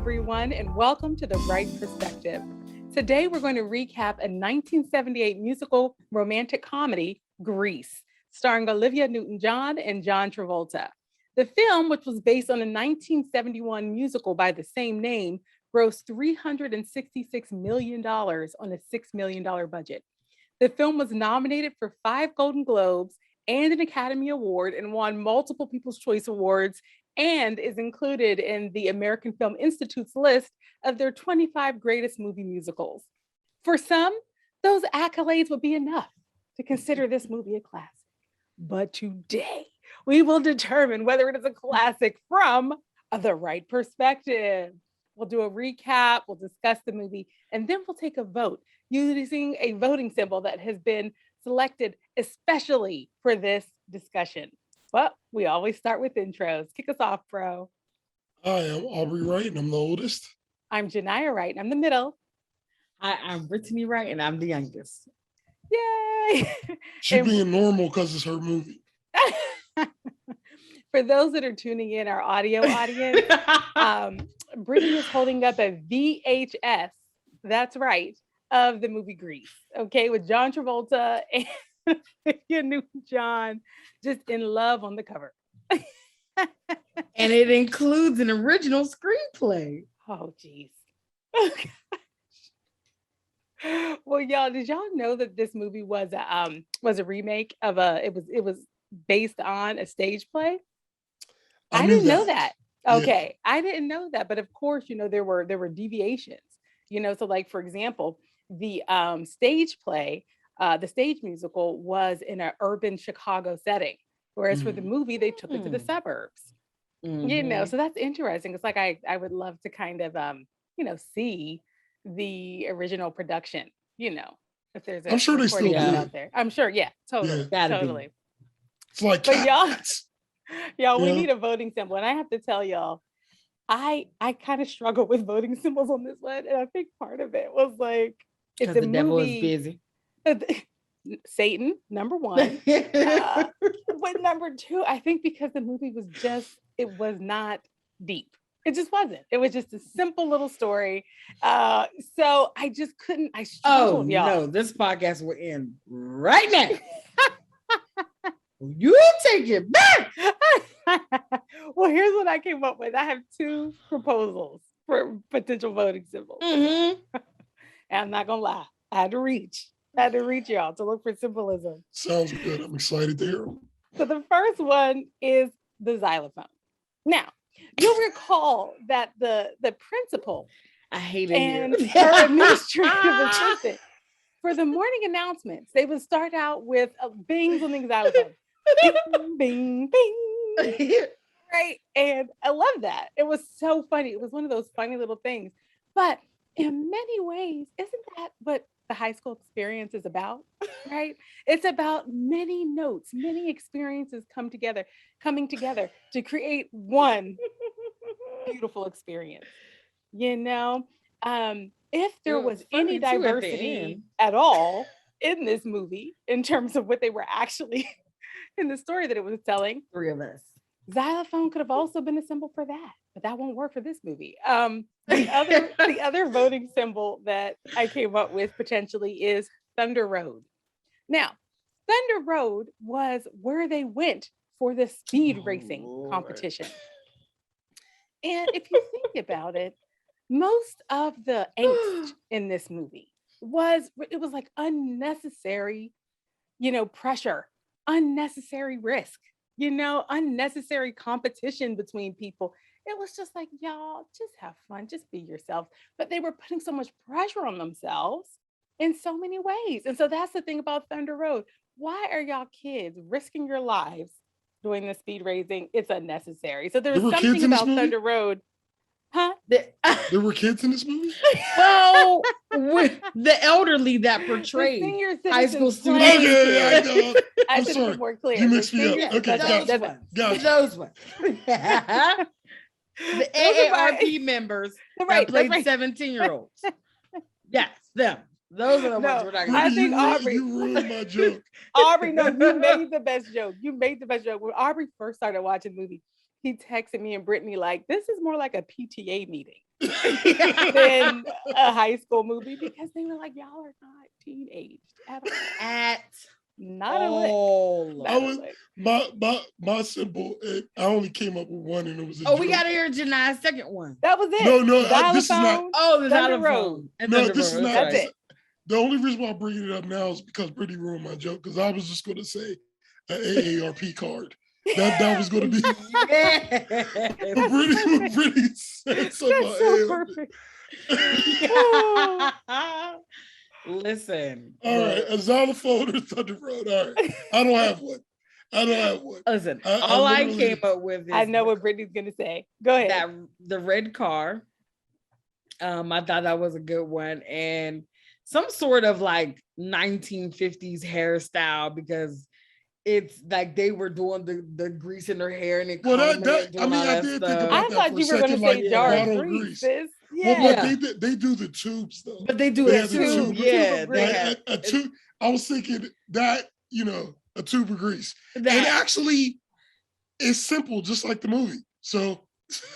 everyone, and welcome to the Wright Perspective. Today, we're going to recap a 1978 musical romantic comedy, Grease, starring Olivia Newton-John and John Travolta. The film, which was based on a 1971 musical by the same name, grossed $366 million on a $6 million budget. The film was nominated for 5 Golden Globes and an Academy Award and won multiple People's Choice Awards and is included in the American Film Institute's list of their 25 greatest movie musicals. For some, those accolades would be enough to consider this movie a classic. But today, we will determine whether it is a classic from the Wright Perspective. We'll do a recap, we'll discuss the movie, and then we'll take a vote using a voting symbol that has been selected especially for this discussion. Well, we always start with intros. Kick us off, bro. Hi, I'm Aubrey Wright, and I'm the oldest. I'm Genia Wright, and I'm the middle. Hi, I'm Brittany Wright, and I'm the youngest. Yay! She's being normal because it's her movie. For those that are tuning in, our audio audience, Brittany is holding up a VHS, that's right, of the movie Grease, okay, with John Travolta and Olivia Newton-John just in love on the cover. And it includes an original screenplay. Oh, geez. Oh, gosh. Well, y'all, did y'all know that this movie was a remake of it was based on a stage play? I didn't know that. Okay, yeah. I didn't know that, but of course, there were deviations. So like for example, the stage play, the stage musical was in an urban Chicago setting, whereas for the movie they took it to the suburbs. So that's interesting. It's like I would love to kind of see the original production. If there's I'm sure they still do out there. I'm sure, yeah, totally. Be. It's like, but y'all, we need a voting symbol, and I have to tell y'all, I kind of struggle with voting symbols on this one, and I think part of it was like it's a the movie. Devil is busy. Satan, number one. But number two, I think because the movie it was not deep. It just wasn't. It was just a simple little story. So I just couldn't. I struggled, y'all. No, this podcast will end right now. You take it back. Well, here's what I came up with. I have 2 proposals for potential voting symbols. And I'm not gonna lie. I had to reach y'all to look for symbolism. Sounds good. I'm excited to hear them. So the first one is the xylophone. Now, you'll recall that the principal I hate it and her administrative assistant for the morning announcements, they would start out with bings on the xylophone. Bing, bing, bing. Right. And I love that. It was so funny. It was one of those funny little things. But in many ways, isn't that what the high school experience is about? Right? It's about many notes, many experiences coming together to create one beautiful experience. If there was any diversity at all in this movie, in terms of what they were actually in the story that it was telling, 3 of us. Xylophone could have also been a symbol for that, but that won't work for this movie. The other voting symbol that I came up with potentially is Thunder Road. Now, Thunder Road was where they went for the speed racing competition. And if you think about it, most of the angst in this movie was like unnecessary, pressure, unnecessary risk, unnecessary competition between people. It was just like, y'all, just have fun, just be yourself. But they were putting so much pressure on themselves in so many ways. And so that's the thing about Thunder Road. Why are y'all kids risking your lives doing the speed racing? It's unnecessary. So there's something about Thunder Road. Huh? There were kids in this movie? Well, the elderly that portrayed high school students. I should have been more clear. You mixed me up. Okay, gotcha. Those ones. The AARP members that played 17-year-olds. Yes, them. Those are the ones we're talking about. I think Aubrey. You ruined my joke. Aubrey, no, you made the best joke. When Aubrey first started watching the movie, he texted me and Brittany like, this is more like a PTA meeting than a high school movie, because they were like, y'all are not teenaged at all. At not a lick. I was my simple. I only came up with one, and it was. We gotta hear Jania's second one. That was it. No, this is not. Oh, the Thunder Road. No, this is not. That's it. The only reason why I'm bringing it up now is because Brittany ruined my joke. Because I was just going to say an AARP card. That was going to be. Brittany said something. That's so perfect. Listen. All right, a xylophone or Thunder Road. All right, I don't have one. Listen, all I came up with is I know what Brittany's gonna say. Go ahead. The red car. I thought that was a good one, and some sort of like 1950s hairstyle, because it's like they were doing the grease in their hair and it. Well, I did think about that. I thought you were going to say jar of grease. Yeah. Well, but they do the tubes though. But they do a tube. Yeah, a tube. I was thinking that, a tube of grease. And actually, it's simple, just like the movie. So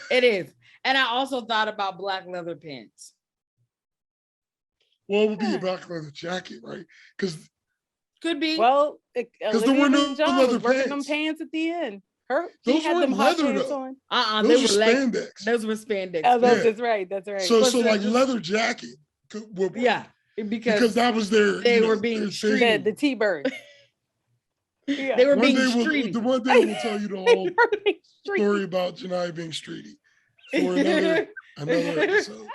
it is. And I also thought about black leather pants. Well, it would be a black leather jacket, right? Because could be. Well, because there were no leather pants. Them pants at the end. Those had them leather though. Those were spandex. Those were spandex. Oh, that's right. That's right. So like leather jacket. Because that was their. They were being treated. The T-bird. Yeah. They were being streety. The one day we'll tell you the whole story about Genia being streety for another episode.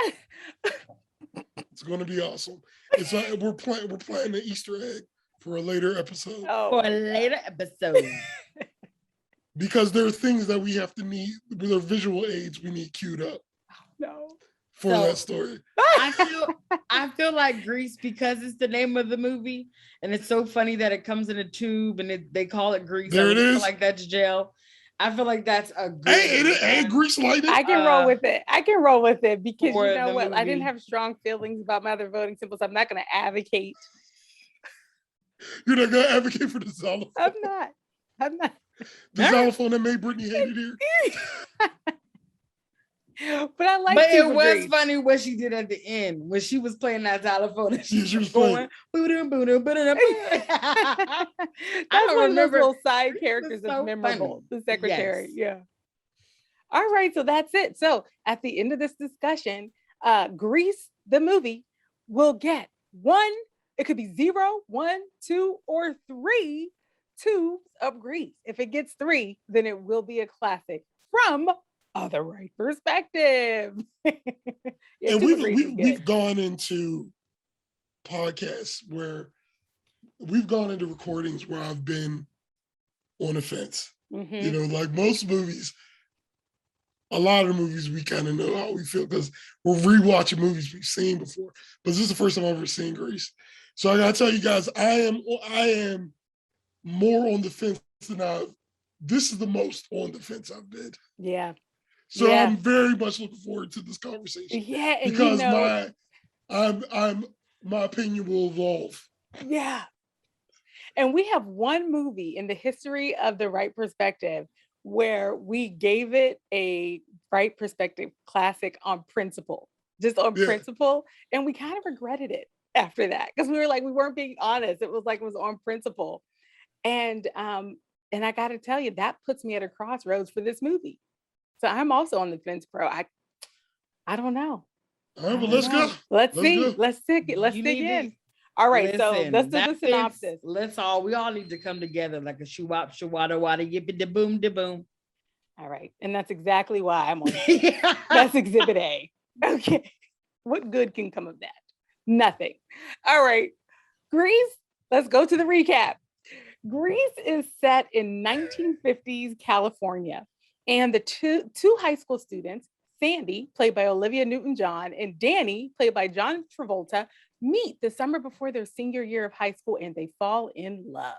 It's going to be awesome. It's we're planting an Easter egg for a later episode. For a later episode. Because there are things that we have to need, there are visual aids we need queued up. No. For that story. I feel like Grease, because it's the name of the movie, and it's so funny that it comes in a tube and they call it Grease. There it is. Feel like that's jail. I feel like that's a good. Hey, Grease lightning. I can roll with it because you know what? Movie. I didn't have strong feelings about my other voting symbols. I'm not going to advocate. You're not going to advocate for the xylophone. I'm not. The xylophone that made Brittany hate it here. But I like. But it was funny what she did at the end when she was playing that xylophone. And she was going. That's one of those little side characters that's memorable. Funny. The secretary, yeah. All right, so that's it. So at the end of this discussion, Grease the movie will get 1. It could be 0, 1, 2, or 3 tubes of grease. If it gets 3, then it will be a classic from the Wright Perspective. And we've gone into podcasts where we've gone into recordings where I've been on the fence. Mm-hmm. Like most movies, a lot of the movies we kind of know how we feel because we're rewatching movies we've seen before. But this is the first time I've ever seen Grease. So I gotta tell you guys, I am more on the fence than this is the most on the fence I've been. Yeah. So I'm very much looking forward to this conversation. Yeah, and because my opinion will evolve. Yeah. And we have one movie in the history of the Wright Perspective where we gave it a Wright Perspective classic on principle, just on principle. And we kind of regretted it after that because we were like, we weren't being honest. It was on principle. And I got to tell you, that puts me at a crossroads for this movie. So I'm also on the fence, bro. I don't know. All right, well, let's go. Let's see. Go. Let's dig in. All right, so let's do the synopsis. We all need to come together like a shoo-wop, shoo-wada, wada, yippee-da-boom, da-boom. All right, and that's exactly why I'm on it. That's Exhibit A. Okay, what good can come of that? Nothing. All right, Grease, let's go to the recap. Grease is set in 1950s California, and the two high school students, Sandy, played by Olivia Newton-John, and Danny, played by John Travolta, meet the summer before their senior year of high school, and they fall in love.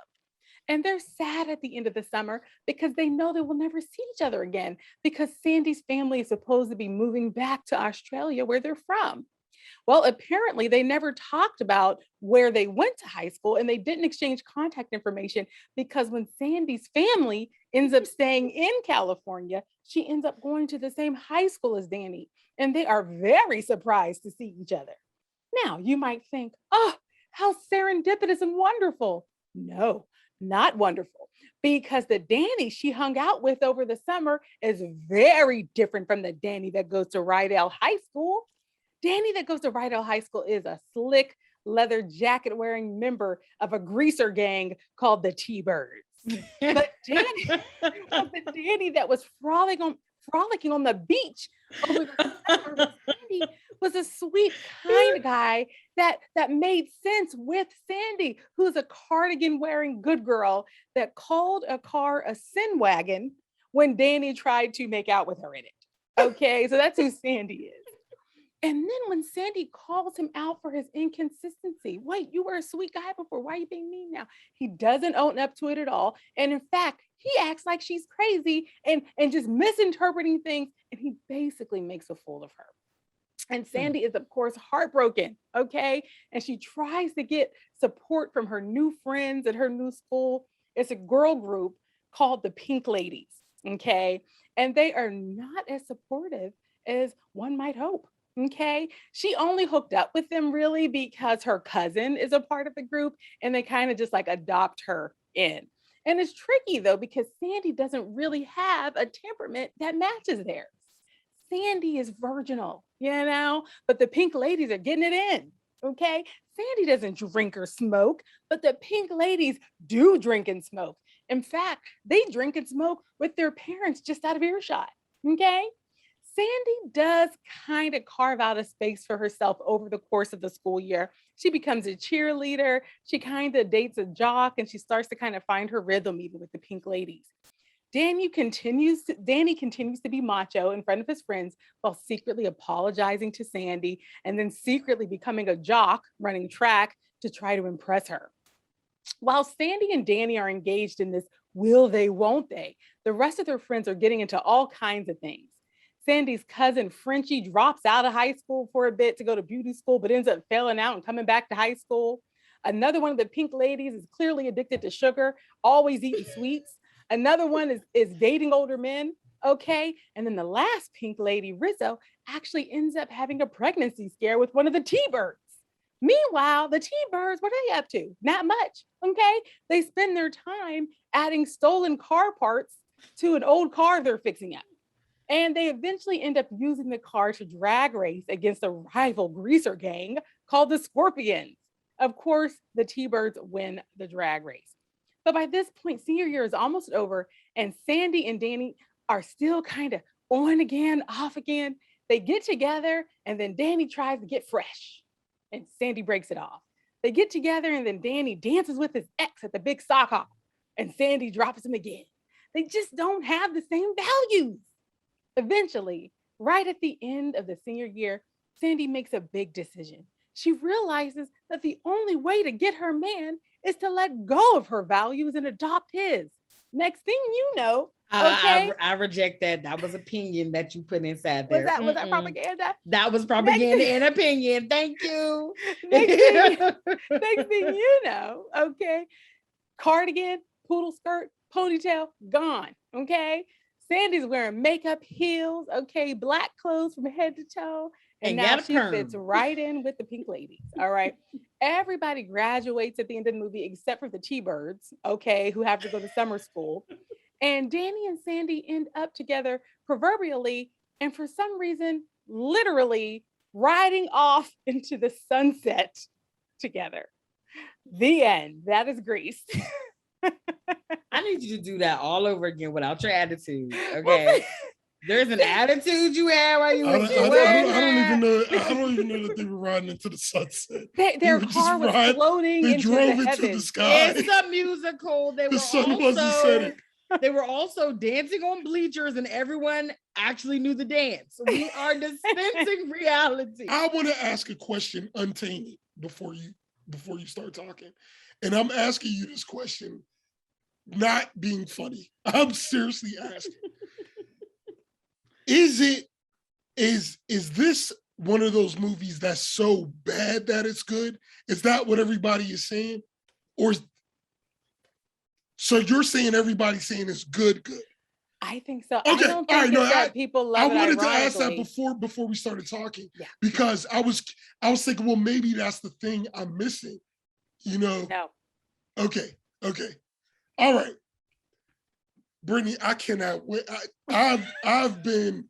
And they're sad at the end of the summer because they know they will never see each other again because Sandy's family is supposed to be moving back to Australia where they're from. Well, apparently they never talked about where they went to high school, and they didn't exchange contact information because when Sandy's family ends up staying in California, she ends up going to the same high school as Danny, and they are very surprised to see each other. Now, you might think, oh, how serendipitous and wonderful. No, not wonderful, because the Danny she hung out with over the summer is very different from the Danny that goes to Rydell High School. Danny that goes to Rydell High School is a slick leather jacket wearing member of a greaser gang called the T-Birds. But Danny that was frolicking on the beach over the summer, Sandy was a sweet, kind guy that made sense with Sandy, who's a cardigan wearing good girl that called a car a sin wagon when Danny tried to make out with her in it. Okay, so that's who Sandy is. And then when Sandy calls him out for his inconsistency, wait, you were a sweet guy before. Why are you being mean now? He doesn't own up to it at all. And in fact, he acts like she's crazy and just misinterpreting things. And he basically makes a fool of her. And Sandy is, of course, heartbroken. Okay. And she tries to get support from her new friends at her new school. It's a girl group called the Pink Ladies. Okay. And they are not as supportive as one might hope. Okay. She only hooked up with them really because her cousin is a part of the group and they kind of just like adopt her in. And it's tricky though, because Sandy doesn't really have a temperament that matches theirs. Sandy is virginal, but the Pink Ladies are getting it in. Okay. Sandy doesn't drink or smoke, but the Pink Ladies do drink and smoke. In fact, they drink and smoke with their parents just out of earshot. Okay. Sandy does kind of carve out a space for herself over the course of the school year. She becomes a cheerleader. She kind of dates a jock and she starts to kind of find her rhythm even with the Pink Ladies. Danny continues to be macho in front of his friends while secretly apologizing to Sandy and then secretly becoming a jock running track to try to impress her. While Sandy and Danny are engaged in this will they, won't they, the rest of their friends are getting into all kinds of things. Sandy's cousin Frenchie drops out of high school for a bit to go to beauty school, but ends up failing out and coming back to high school. Another one of the Pink Ladies is clearly addicted to sugar, always eating sweets. Another one is dating older men. Okay. And then the last Pink Lady, Rizzo, actually ends up having a pregnancy scare with one of the T-Birds. Meanwhile, the T-Birds, what are they up to? Not much. Okay. They spend their time adding stolen car parts to an old car they're fixing up. And they eventually end up using the car to drag race against a rival greaser gang called the Scorpions. Of course, the T-Birds win the drag race. But by this point, senior year is almost over, and Sandy and Danny are still kind of on again, off again. They get together, and then Danny tries to get fresh, and Sandy breaks it off. They get together, and then Danny dances with his ex at the big sock hop, and Sandy drops him again. They just don't have the same values. Eventually, right at the end of the senior year, Sandy makes a big decision. She realizes that the only way to get her man is to let go of her values and adopt his. Next thing you know, okay. I reject that. That was opinion that you put inside there. Was that propaganda? That was propaganda and opinion. Thank you. Next thing you know, okay. Cardigan, poodle skirt, ponytail, gone. Okay. Sandy's wearing makeup, heels, okay, black clothes from head to toe. And now she fits right in with the Pink Ladies. All right. Everybody graduates at the end of the movie except for the T-Birds, okay, who have to go to summer school. And Danny and Sandy end up together proverbially, and for some reason, literally riding off into the sunset together. The end. That is Grease. I need you to do that all over again without your attitude. Okay. There's an attitude you had while you were I don't even know that they were riding into the sunset. Their car was floating into the sky. It's a musical. The sun wasn't setting. They were also dancing on bleachers and everyone actually knew the dance. We are dispensing reality. I want to ask a question untainted before you start talking. And I'm asking you this question, not being funny. I'm seriously asking. Is this one of those movies that's so bad that it's good? Is that what everybody is saying? Or so you're saying everybody's saying it's good? I think so. Okay, I don't think that people love it. I wanted to ask that before we started talking, because I was thinking, well, maybe that's the thing I'm missing, No. Okay. All right. Brittany, I cannot wait. I've been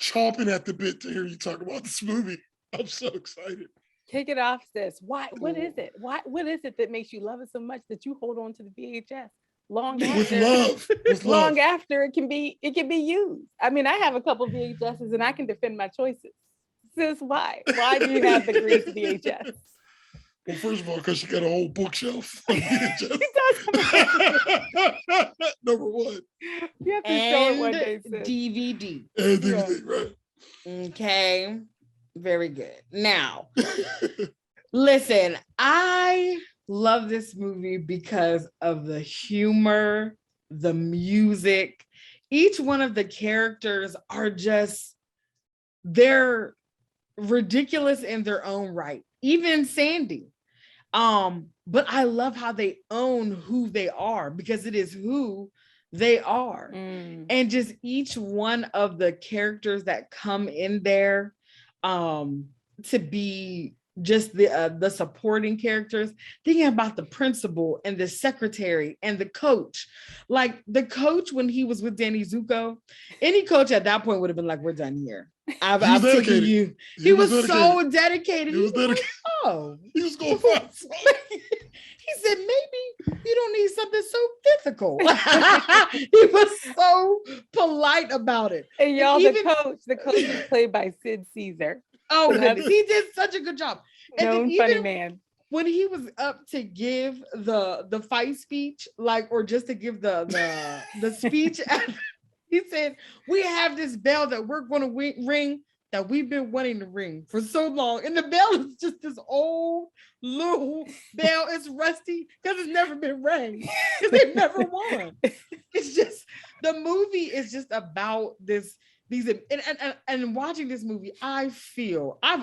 chomping at the bit to hear you talk about this movie. I'm so excited. Kick it off, sis. Why? What is it? What is it that makes you love it so much that you hold on to the VHS long after? With love. Long after it can be used. I mean, I have a couple VHSs and I can defend my choices. Sis, why? Why do you have the Grease VHS? Well, first of all, because she got a whole bookshelf of VHS. Number one. You have to show it one day, sis. DVD. And DVD, right. Okay. Very good. Now, listen, I love this movie because of the humor, the music. Each one of the characters are they're ridiculous in their own right. Even Sandy. But I love how they own who they are, because it is who they are. And just each one of the characters that come in there to be just the supporting characters, thinking about the principal and the secretary and the coach. Like the coach, when he was with Danny Zuko, any coach at that point would have been like, we're done here. I've taken you. He was so dedicated. He was dedicated. He was going to find something. He said, maybe you don't need something so physical. He was so polite about it. And y'all, the coach is played by Sid Caesar. Oh, goodness. He did such a good job. And funny man. When he was up to give the fight speech, or just to give the speech, he said, we have this bell that we're going to ring that we've been wanting to ring for so long. And the bell is just this old little bell. It's rusty because it's never been rang. Because they've never won. It's just, the movie is just about and watching this movie, I've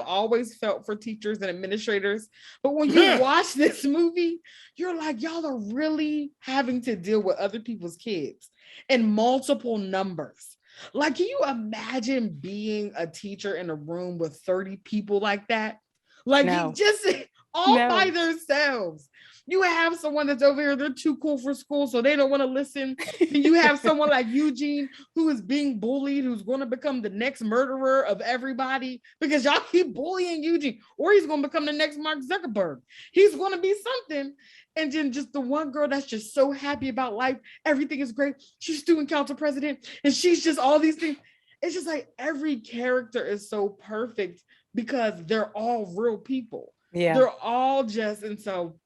always felt for teachers and administrators, but when you watch this movie, you're like, y'all are really having to deal with other people's kids in multiple numbers. Like, can you imagine being a teacher in a room with 30 people like that? Like, you just all by themselves. You have someone that's over here, they're too cool for school, so they don't want to listen. And you have someone like Eugene who is being bullied, who's going to become the next murderer of everybody because y'all keep bullying Eugene, or he's going to become the next Mark Zuckerberg. He's going to be something. And then just the one girl that's just so happy about life. Everything is great. She's student council president, and she's just all these things. It's just like every character is so perfect because they're all real people. Yeah. They're all and so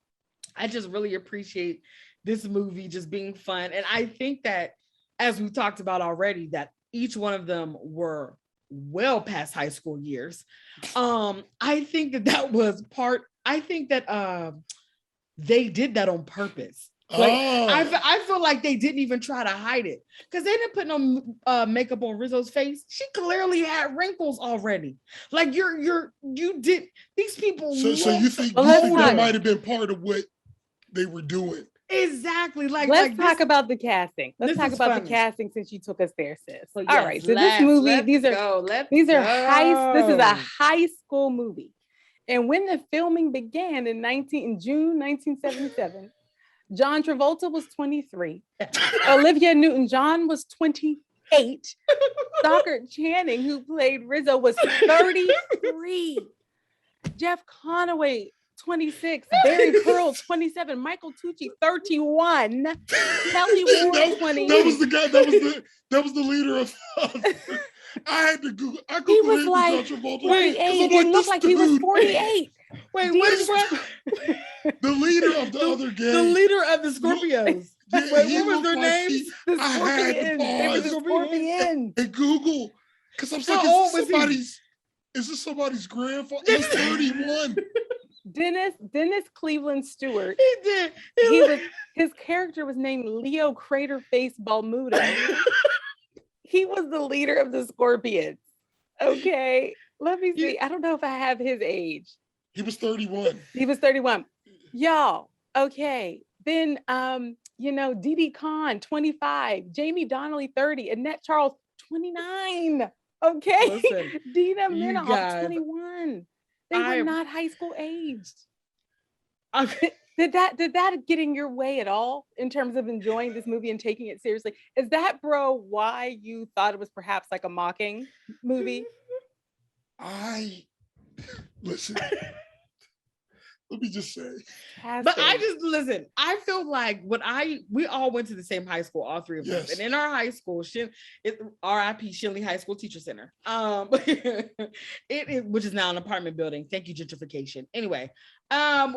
I just really appreciate this movie just being fun. And I think that, as we talked about already, that each one of them were well past high school years. I think that they did that on purpose. I feel like they didn't even try to hide it because they didn't put no makeup on Rizzo's face. She clearly had wrinkles already. Like you did these people. So you think that might have been part of what they were doing? Exactly. Let's talk about the casting. Let's talk about the casting since you took us there, sis. All right. So this movie, this is a high school movie. And when the filming began in June 1977, John Travolta was 23. Olivia Newton-John was 28. Stockard Channing, who played Rizzo, was 33. Jeff Conaway, 26. Barry Pearl, 27. Michael Tucci, 31. Kelly Ward, 20. That was the guy. That was the leader of. I had to Google. He was like 48. It looked like he was 48. Wait, what? The leader of the other gang. The leader of the Scorpios. Wait, what was their names? The Scorpions. They were the Scorpions. And Google, because I'm like, is this somebody's grandfather? He's 31. Dennis Cleveland Stewart. He did. His character was named Leo Craterface Balmuda. He was the leader of the Scorpions. Okay. Let me see. I don't know if I have his age. He was 31. He was 31. Y'all, okay. Then Didi Khan, 25, Jamie Donnelly, 30, Annette Charles, 29. Okay. Listen, Dina you Minoff, guys, 21. They were not high school aged. Okay. Did that get in your way at all in terms of enjoying this movie and taking it seriously? Is that, bro, why you thought it was perhaps like a mocking movie? Listen. Let me just say. But listen, I feel like we all went to the same high school, all three of us. And in our high school, RIP Shinley High School Teacher Center, which is now an apartment building. Thank you, gentrification. Anyway,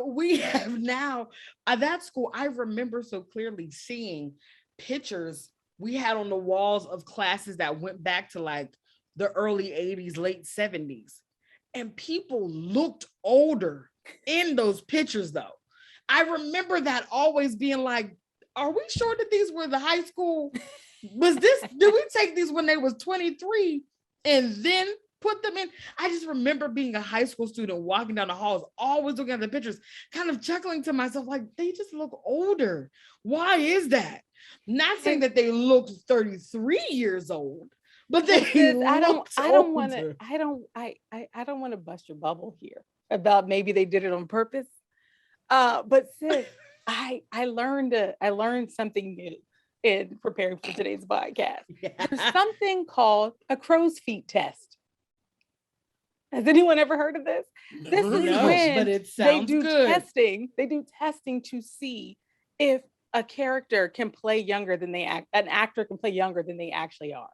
we have now at that school, I remember so clearly seeing pictures we had on the walls of classes that went back to like the early 80s, late 70s. And people looked older in those pictures, though. I remember that always being like, are we sure that these were the high school? Did we take these when they was 23 and then put them in? I just remember being a high school student walking down the halls, always looking at the pictures, kind of chuckling to myself, like, they just look older. Why is that? Not saying that they looked 33 years old. But I don't want to bust your bubble here about maybe they did it on purpose. But sis, I learned something new in preparing for today's podcast. There's something called a crow's feet test. Has anyone ever heard of this? This is when but it sounds good. They do testing to see if a character can play younger than an actor can play younger than they actually are.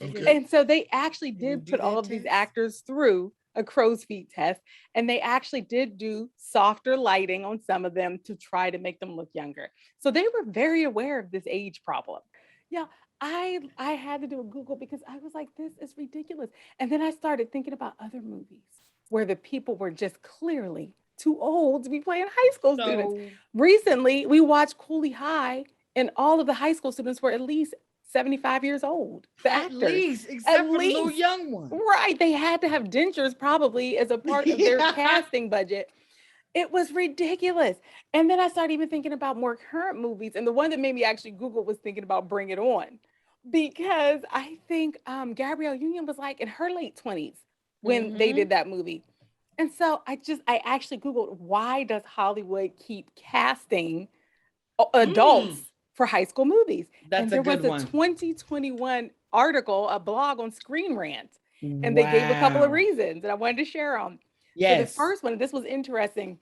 Okay. And so they actually did put all of these actors through a crow's feet test, and they actually did do softer lighting on some of them to try to make them look younger. So they were very aware of this age problem. Yeah, I had to do a Google because I was like, this is ridiculous. And then I started thinking about other movies where the people were just clearly too old to be playing high school students. Recently, we watched Cooley High, and all of the high school students were at least 75 years old. The actors, except for the little young ones. Right. They had to have dentures probably as a part of their casting budget. It was ridiculous. And then I started even thinking about more current movies. And the one that made me actually Google was thinking about Bring It On. Because I think Gabrielle Union was like in her late 20s when they did that movie. And so I actually Googled, why does Hollywood keep casting adults for high school movies? And there was a 2021 article, a blog on Screen Rant, and they gave a couple of reasons, and I wanted to share them. Yes. So the first one, this was interesting,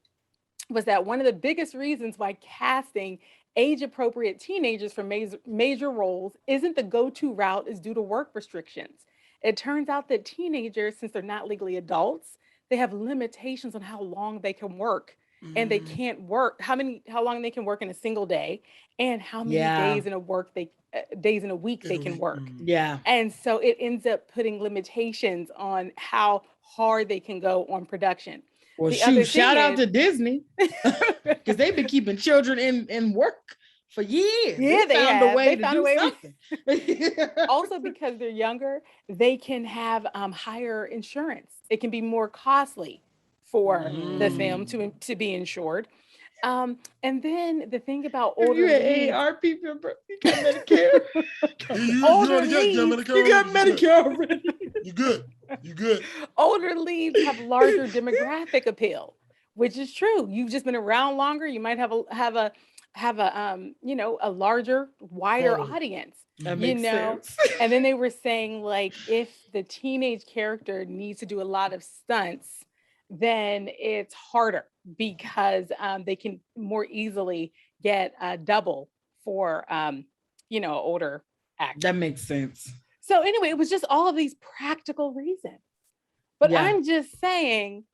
was that one of the biggest reasons why casting age-appropriate teenagers for major roles isn't the go-to route is due to work restrictions. It turns out that teenagers, since they're not legally adults, they have limitations on how long they can work. And they can't work how long they can work in a single day, and how many days in a week they can work. Yeah. And so it ends up putting limitations on how hard they can go on production. Well, shout out to Disney, because they've been keeping children in work for years. Yeah, they found a way to do something. Also, because they're younger, they can have higher insurance. It can be more costly for the film to be insured. And then the thing about older leads, AARP, you got Medicare. You got Medicare already. You good. Older leads have larger demographic appeal, which is true. You've just been around longer. You might have a larger, wider audience. That makes sense. And then they were saying, like, if the teenage character needs to do a lot of stunts, then it's harder because they can more easily get double for older actors. That makes sense. So anyway, it was just all of these practical reasons. But I'm just saying,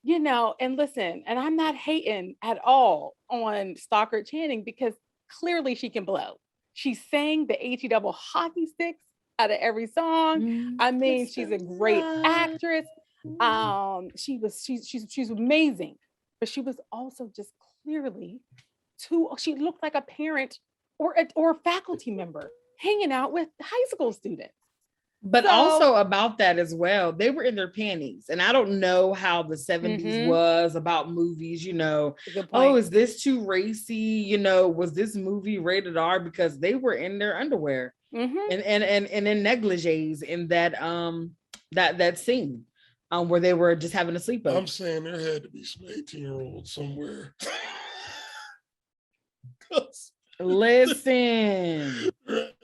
and listen, and I'm not hating at all on Stockard Channing, because clearly she can blow. She sang the HE double hockey sticks out of every song. I mean, she's a great actress. She's amazing, but she was also just clearly she looked like a parent or a faculty member hanging out with high school students. But also about that as well, they were in their panties. And I don't know how the 70s was about movies, oh, is this too racy? Was this movie rated R? Because they were in their underwear and in negligees in that scene where they were just having a sleepover. I'm saying there had to be some 18-year-olds somewhere. Listen.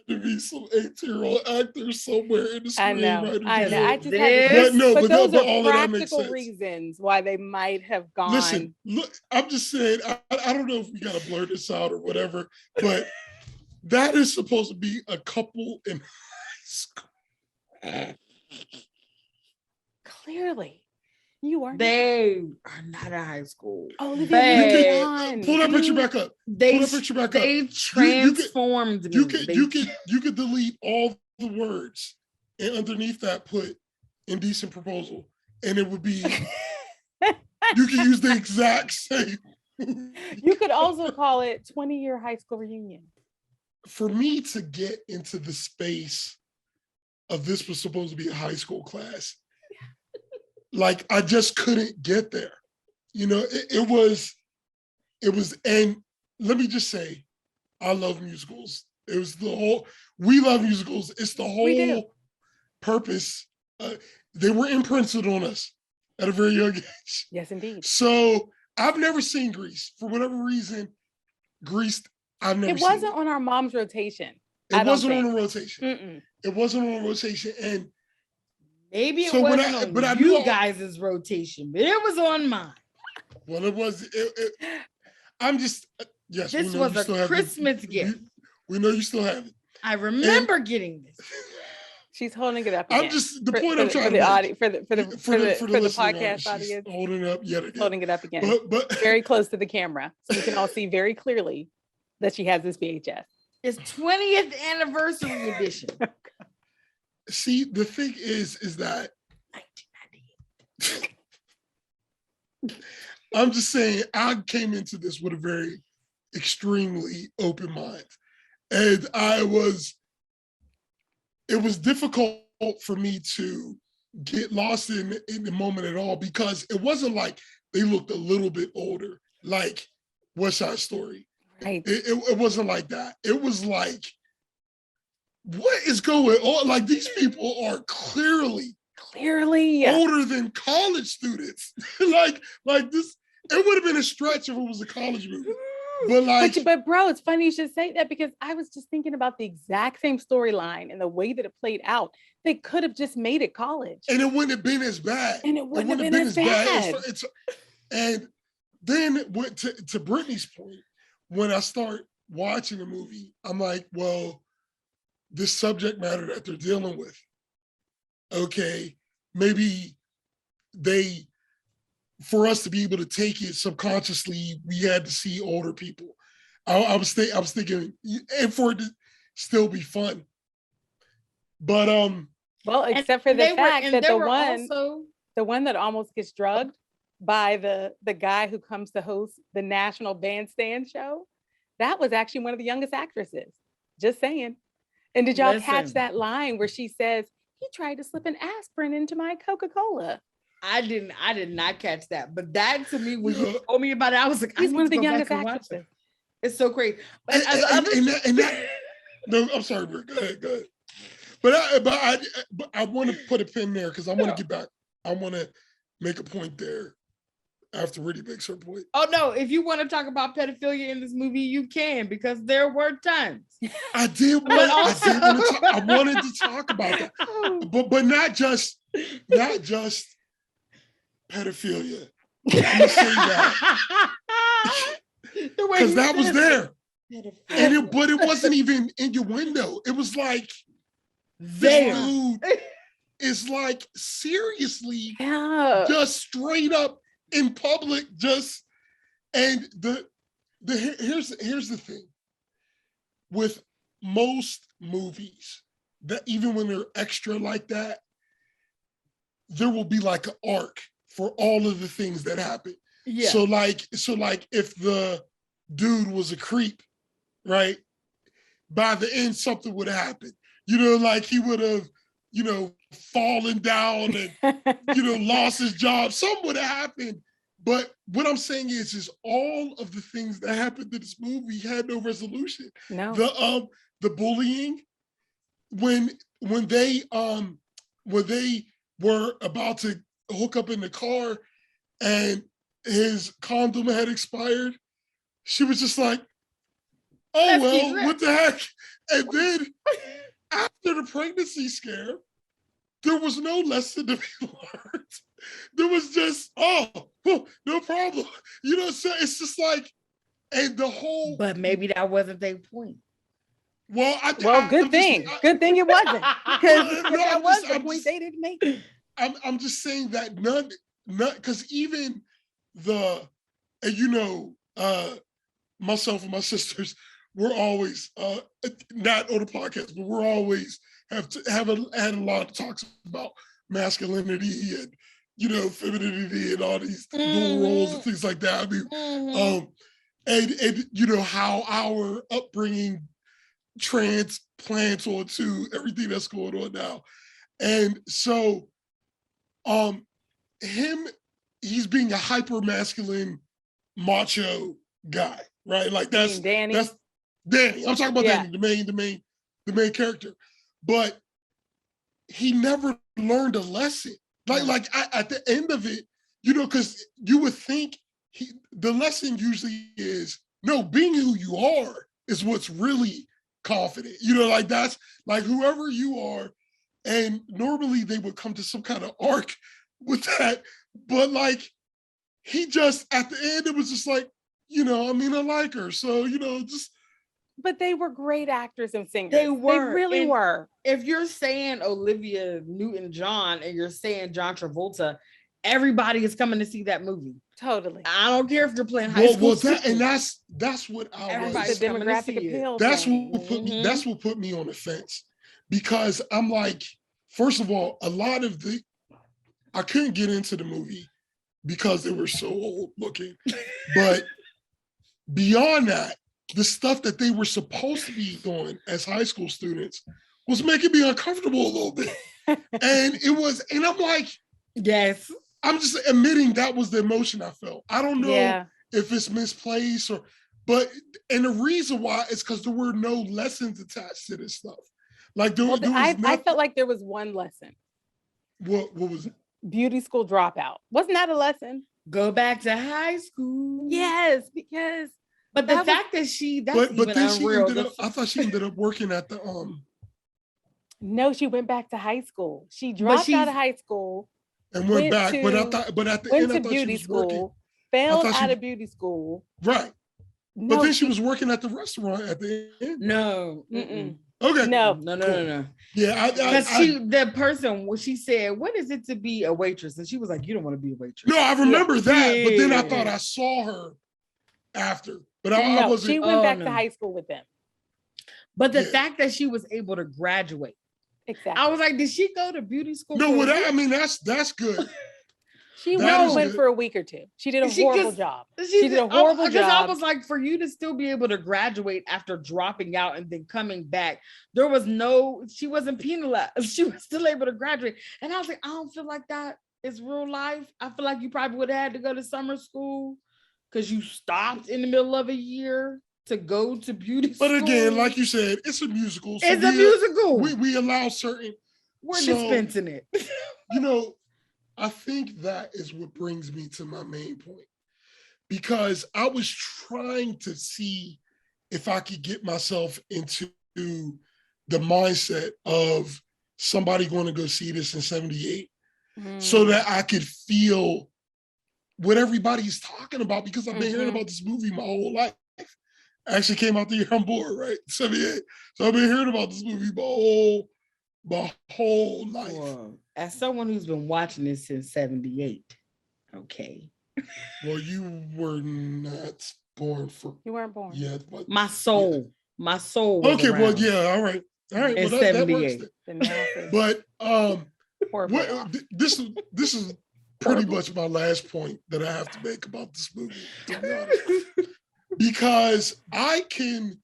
To be some 18-year-old actors somewhere in the screenwriting. I know. I just had but those are practical reasons why they might have gone. Listen, look, I'm just saying, I don't know if we got to blur this out or whatever, but that is supposed to be a couple in high school. Clearly. You are. They are not in high school. Olivia, pull that picture back up. They transformed me. You could delete all the words and underneath that put indecent proposal, and it would be. You can use the exact same. You could also call it 20-year high school reunion. For me to get into the space of this was supposed to be a high school class. Like I just couldn't get there. It was, and let me just say, I love musicals. It was we love musicals. It's the whole purpose. They were imprinted on us at a very young age. Yes, indeed. So I've never seen Grease. For whatever reason, Grease, I've never seen it. Wasn't on our mom's rotation. It wasn't on a rotation. It wasn't on a rotation. And maybe it wasn't on you guys' rotation, but it was on mine. Well, it was. I'm just, yes. This was a Christmas gift. We know you still have it. I remember getting this. She's holding it up again. I'm just, the point I'm trying to make. For the podcast audience. Holding it up yet again. Holding it up again. But very close to the camera. So you can all see very clearly that she has this VHS. It's 20th anniversary edition. See, the thing is that 1998. I'm just saying, I came into this with a very extremely open mind. And it was difficult for me to get lost in the moment at all, because it wasn't like they looked a little bit older, like West Side Story. Right. It wasn't like that. It was like, what is going on? Like, these people are clearly older than college students. like this, it would have been a stretch if it was a college movie. But bro, it's funny you should say that, because I was just thinking about the exact same storyline and the way that it played out. They could have just made it college. And it wouldn't have been as bad. And it wouldn't have been as bad. And then to Brittany's point, when I start watching the movie, I'm like, well, this subject matter that they're dealing with, okay, maybe for us to be able to take it subconsciously, we had to see older people. I was thinking, and for it to still be fun. But well, except for the fact that the one that almost gets drugged by the guy who comes to host the National Bandstand show, that was actually one of the youngest actresses. Just saying. And did y'all catch that line where she says, he tried to slip an aspirin into my Coca-Cola? I did not catch that. But that, to me, when you told me about it, I was like, he's one of the youngest actresses. It's so great. But no, I'm sorry, Britt. Go ahead. But I want to put a pin there, because I want to get back. I want to make a point there after Brittany makes her point. Oh no, if you want to talk about pedophilia in this movie, you can, because there were times. I did. I wanted to talk about that, but not just pedophilia. Let me say that, because that was there, but it wasn't even innuendo. It was like, this dude is like, seriously, just straight up in public, and here's the thing with most movies, that even when they're extra like that, there will be like an arc for all of the things that happen. Yeah. So like if the dude was a creep, right? By the end, something would have happened. Like he would have, fallen down and, lost his job. Something would have happened. But what I'm saying is all of the things that happened in this movie had no resolution. No. The bullying, when they were about to hook up in the car and his condom had expired, she was just like, oh, well, what the heck? And then after the pregnancy scare, there was no lesson to be learned. There was just, no problem. So it's just like, and the whole. But maybe that wasn't their point. Well, good thing it wasn't, because that was the point they didn't make. I'm just saying that none, because even myself and my sisters, we're always not on the podcast, but we're always had a lot of talks about masculinity and femininity and all these dual roles and things like that. I mean, and how our upbringing transplants onto everything that's going on now. And so he's being a hyper masculine macho guy, right? Like that's Danny. I'm talking about Danny, the main character. But he never learned a lesson. Like at the end of it, because you would think the lesson usually is, no, being who you are is what's really confident. Like that's like whoever you are. And normally they would come to some kind of arc with that. But like, he just, at the end, it was just like, I like her. So, just. But they were great actors and singers. They really were. If you're saying Olivia Newton-John and you're saying John Travolta, everybody is coming to see that movie. Totally. I don't care if you're playing high school. That's what I was. The demographic appeal. That's what put me on the fence, because I'm like, first of all, I couldn't get into the movie because they were so old looking, but beyond that, the stuff that they were supposed to be doing as high school students was making me uncomfortable a little bit. And I'm like, yes, I'm just admitting that was the emotion I felt. I don't know if it's misplaced and the reason why is because there were no lessons attached to this stuff. Like I felt like there was one lesson. What was it? Beauty school dropout. Wasn't that a lesson? Go back to high school. Yes, because. But the fact that I thought she ended up working at the No, she went back to high school. She dropped out of high school and went back. But at the end, I thought beauty she was working. School. Failed out of beauty school. Right. No, but then she was working at the restaurant at the end. No. Okay. No. Yeah, because the person, when she said, "What is it to be a waitress?" and she was like, "You don't want to be a waitress." No, I remember that, but then I thought I saw her after. But I wasn't. She went back to high school with them. But the fact that she was able to graduate, exactly. I was like, did she go to beauty school? No, that's good. She went for a week or two. She did a horrible job. She did a horrible job. Because I was like, for you to still be able to graduate after dropping out and then coming back, she wasn't penalized. She was still able to graduate. And I was like, I don't feel like that is real life. I feel like you probably would have had to go to summer school because you stopped in the middle of a year to go to beauty school. But again, like you said, it's a musical. So it's a musical. We allow certain. We're dispensing it. I think that is what brings me to my main point, because I was trying to see if I could get myself into the mindset of somebody going to go see this in 78 so that I could feel what everybody's talking about, because I've been hearing about this movie my whole life. I actually came out the year I'm born, right? 78. So I've been hearing about this movie my whole life. Well, as someone who's been watching this since 78, okay. Well, you were not born you weren't born yet. But my soul was okay, around. Well, yeah, all right. In well, 78. But this is pretty much my last point that I have to make about this movie, to be honest. Because I can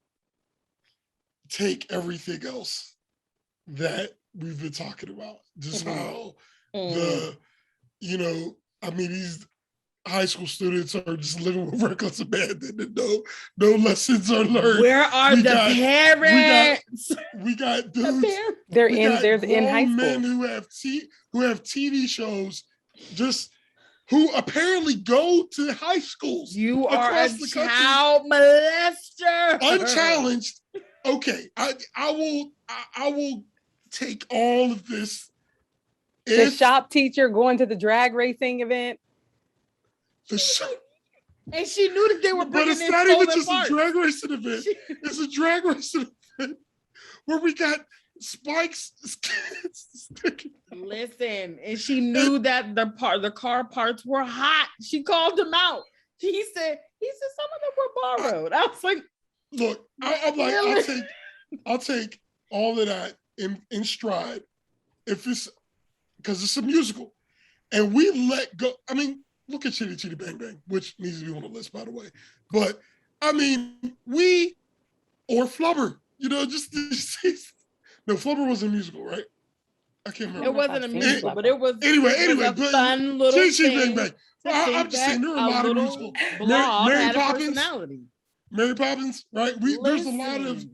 take everything else that we've been talking about. Just how the, these high school students are just living with reckless abandon and no lessons are learned. Where are the parents? We got dudes. They're in high school. Men who have TV shows, just who apparently go to high schools. You are a child molester. Unchallenged. Okay, I will take all of this. The shop teacher going to the drag racing event. The shop. And she knew that they were bringing in stolen parts. But it's not even just a drag racing event. It's a drag racing event where we got spikes. Listen, and she knew that the car parts were hot. She called him out. He said some of them were borrowed. I was like, look, I'm like, I'll take all of that in stride if it's because it's a musical, and we let go. I mean, look at Chitty Chitty Bang Bang, which needs to be on the list, by the way. But I mean, or Flubber, just no, Flubber wasn't a musical, right? I can't remember. It wasn't a musical, but it was anyway. A fun little Chitty Chitty Bang Bang. I'm just saying there are a lot of musicals. Mary Poppins. Mary Poppins, right? There's a lot of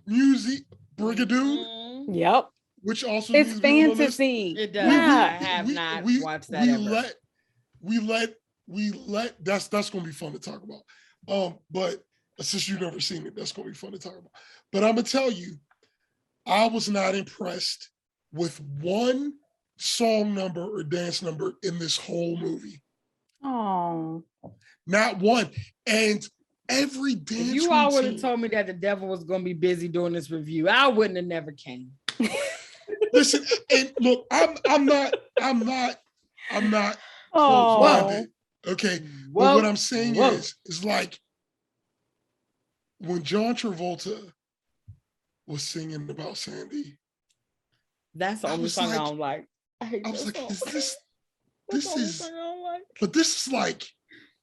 music. Brigadoon. Yep. Which also it's fantasy. It does. I have not watched that ever. We let that's gonna be fun to talk about. But since you've never seen it, that's gonna be fun to talk about. But I'm gonna tell you, I was not impressed with one song number or dance number in this whole movie. Oh, not one. And every dance if you all would have told me that the devil was going to be busy doing this review, I wouldn't have never came. Listen, and look, I'm not close-minded, okay? But what I'm saying is like when John Travolta was singing about Sandy. That's the only song I don't like. I was like, this is like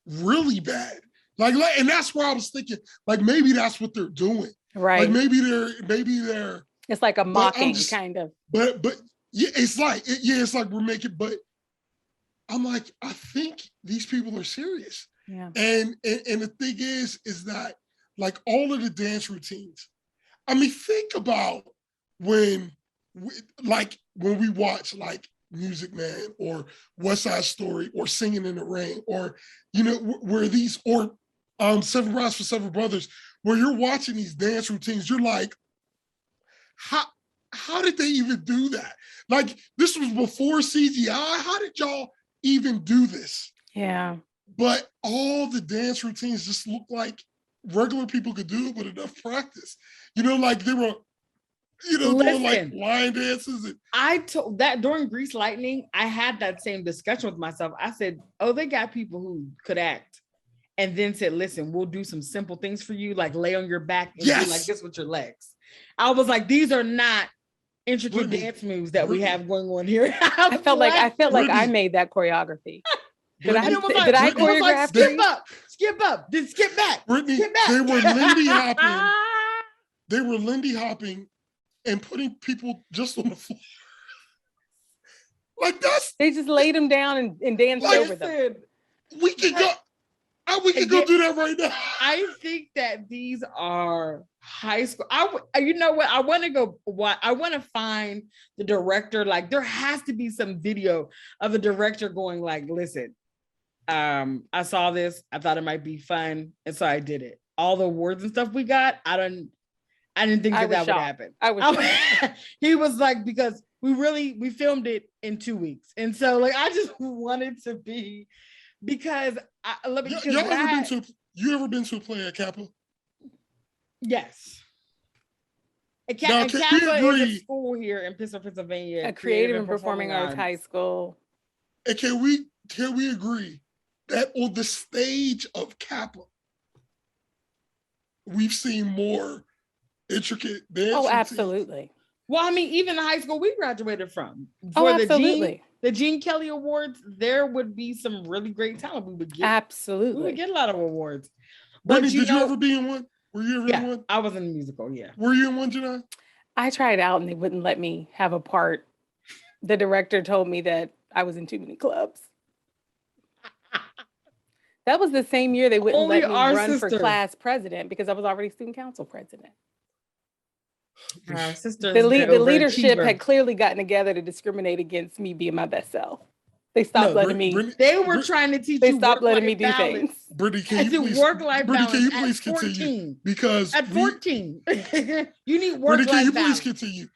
really bad. Like, and that's where I was thinking, like, maybe that's what they're doing. Right. Like maybe they're it's like a mocking kind of. But yeah, it's like we're making, but I'm like, I think these people are serious. Yeah. And the thing is that like all of the dance routines, I mean, think about when we watch like Music Man or West Side Story or Singing in the Rain or, where these, or Seven Brides for Seven Brothers, where you're watching these dance routines, you're like, how did they even do that? Like, this was before CGI. How did y'all even do this? Yeah. But all the dance routines just look like regular people could do it with enough practice. Like they were, doing like line dances. And I told that during Grease Lightning, I had that same discussion with myself. I said, oh, they got people who could act. And then said, listen, we'll do some simple things for you, like lay on your back and do like this with your legs. I was like, these are not intricate dance moves that we have going on here. I felt like I made that choreography. Did I choreograph? Like, skip up, then skip back. Brittany, skip back. They were Lindy hopping. They were Lindy hopping and putting people just on the floor. Like they just laid them down and danced over them. We could go. We could go do that right now. I think that these are high school. You know what? I want to go. I want to find the director. Like, there has to be some video of the director going like, "Listen, I saw this. I thought it might be fun, and so I did it." All the awards and stuff we got, I didn't think that would happen. He was like, because we filmed it in 2 weeks, and so like I just wanted to be. Because you ever been to a play at Kappa? Yes. Kappa is a school here in Pittsburgh, Pennsylvania. A creative and performing arts high school. And can we agree that on the stage of Kappa, we've seen more intricate dance? Oh, absolutely. Well, I mean, even the high school we graduated from. Absolutely. The Gene Kelly Awards, there would be some really great talent. We would get a lot of awards. Brittany, did you ever be in one? Were you ever in one? I was in a musical, yeah. Were you in one, Janai? I tried out and they wouldn't let me have a part. The director told me that I was in too many clubs. That was the same year they wouldn't let me run for class president because I was already student council president. Our sister, the leadership had clearly gotten together to discriminate against me being my best self. They stopped letting me. They were trying to teach. They stopped letting me do things. Brittany, can you please work-life balance? Brittany, can you please continue? Because at 14, you need work-life balance. Brittany, can you please continue?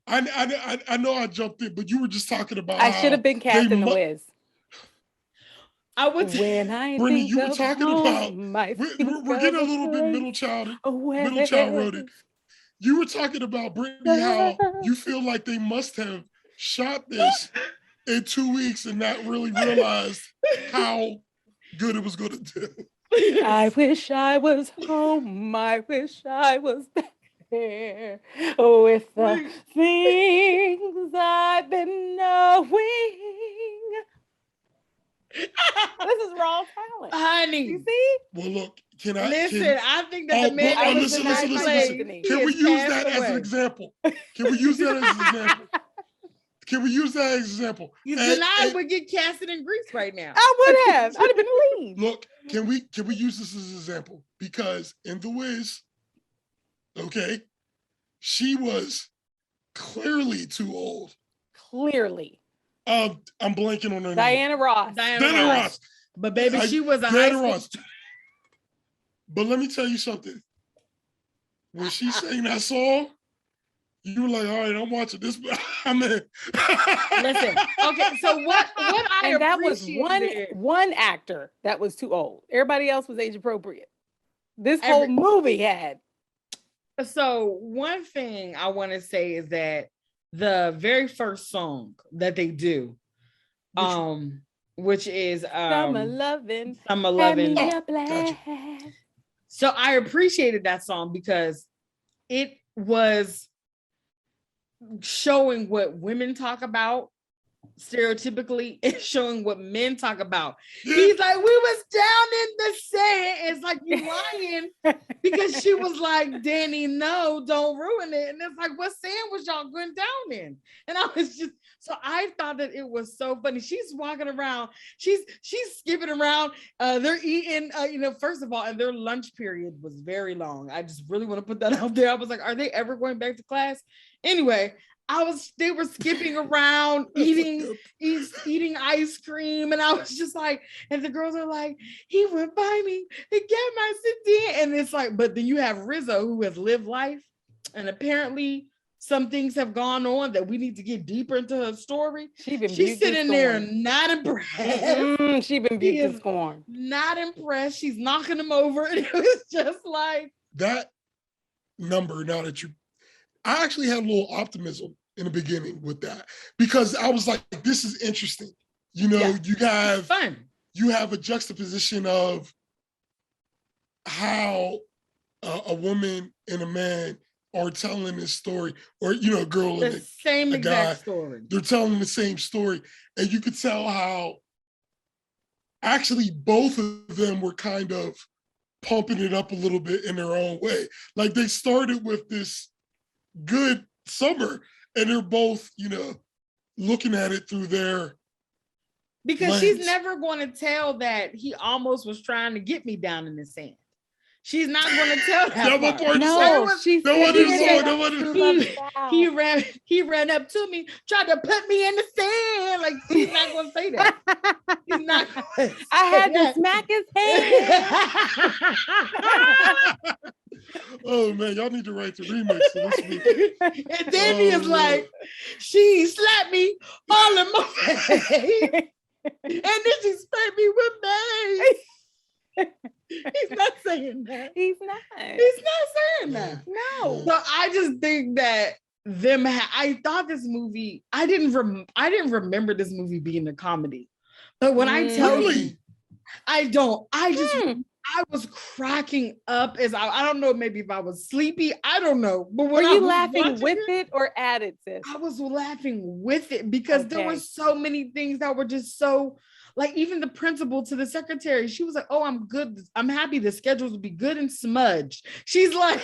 I know I jumped in, but you were just talking about. I should have been cast in The Wiz. I would. When I Brittany, think you were talking about. We're getting a little bit middle child roded. You were talking about, Brittany, how you feel like they must have shot this in 2 weeks and not really realized how good it was going to do. I wish I was home. I wish I was back there with the things I've been knowing. This is raw talent, honey. You see? Well, look. I think that the man. Listen. Can we use that as an example? Can we use that as an example? Can we use that as an example? You denied would get casted in Grease right now. I would have. I'd have been lead. Look, can we use this as an example? Because in The Wiz, okay, she was clearly too old. Clearly. I'm blanking on her Diana name. Ross. Diana Ross. But baby, she was a high school. Ross. But let me tell you something. When she sang that song, you were like, all right, I'm watching this. I'm in. Listen, okay, so what I and that was one actor that was too old. Everybody else was age appropriate. This whole movie had. So one thing I want to say is that the very first song that they do, which is Summer Lovin'. Oh, gotcha. So I appreciated that song because it was showing what women talk about stereotypically and showing what men talk about. He's like, we was down in the sand. It's like, you lying, because she was like, Danny, no, don't ruin it. And it's like, what sand was y'all going down in? And I was just, so I thought that it was so funny. She's walking around, she's skipping around. They're eating, first of all, and their lunch period was very long. I just really want to put that out there. I was like, are they ever going back to class? Anyway, they were skipping around, eating ice cream. And I was just like, and the girls are like, he went by me to get my sit. And it's like, but then you have Rizzo, who has lived life. And apparently some things have gone on that we need to get deeper into her story. She's sitting there not impressed. She's been beat to scorn. Not impressed. She's knocking them over. And it was just like. That number, I actually had a little optimism in the beginning with that, because I was like, this is interesting. You have a juxtaposition of how a woman and a man are telling this story, or a girl and a guy, story. They're telling the same story, and you could tell how actually both of them were kind of pumping it up a little bit in their own way. Like, they started with this good summer, and they're both, looking at it through their because lens. She's never going to tell that he almost was trying to get me down in the sand. She's not going to tell that part. He ran up to me, tried to put me in the sand. Like, she's not going to say that. He's not going to say I had to smack his head. Oh man, y'all need to write the remix for this movie. And then he is like, she slapped me all in my face. And then she sprayed me with mace. He's not saying that. He's not saying that. No. So I just think that I thought this movie, I didn't remember this movie being a comedy. But when I tell you, I was cracking up as I don't know, maybe if I was sleepy, I don't know. But when were you laughing with it or at it, sis? I was laughing with it because there were so many things that were just so, like, even the principal to the secretary, she was like, oh, I'm good. I'm happy the schedules will be good and smudged. She's like,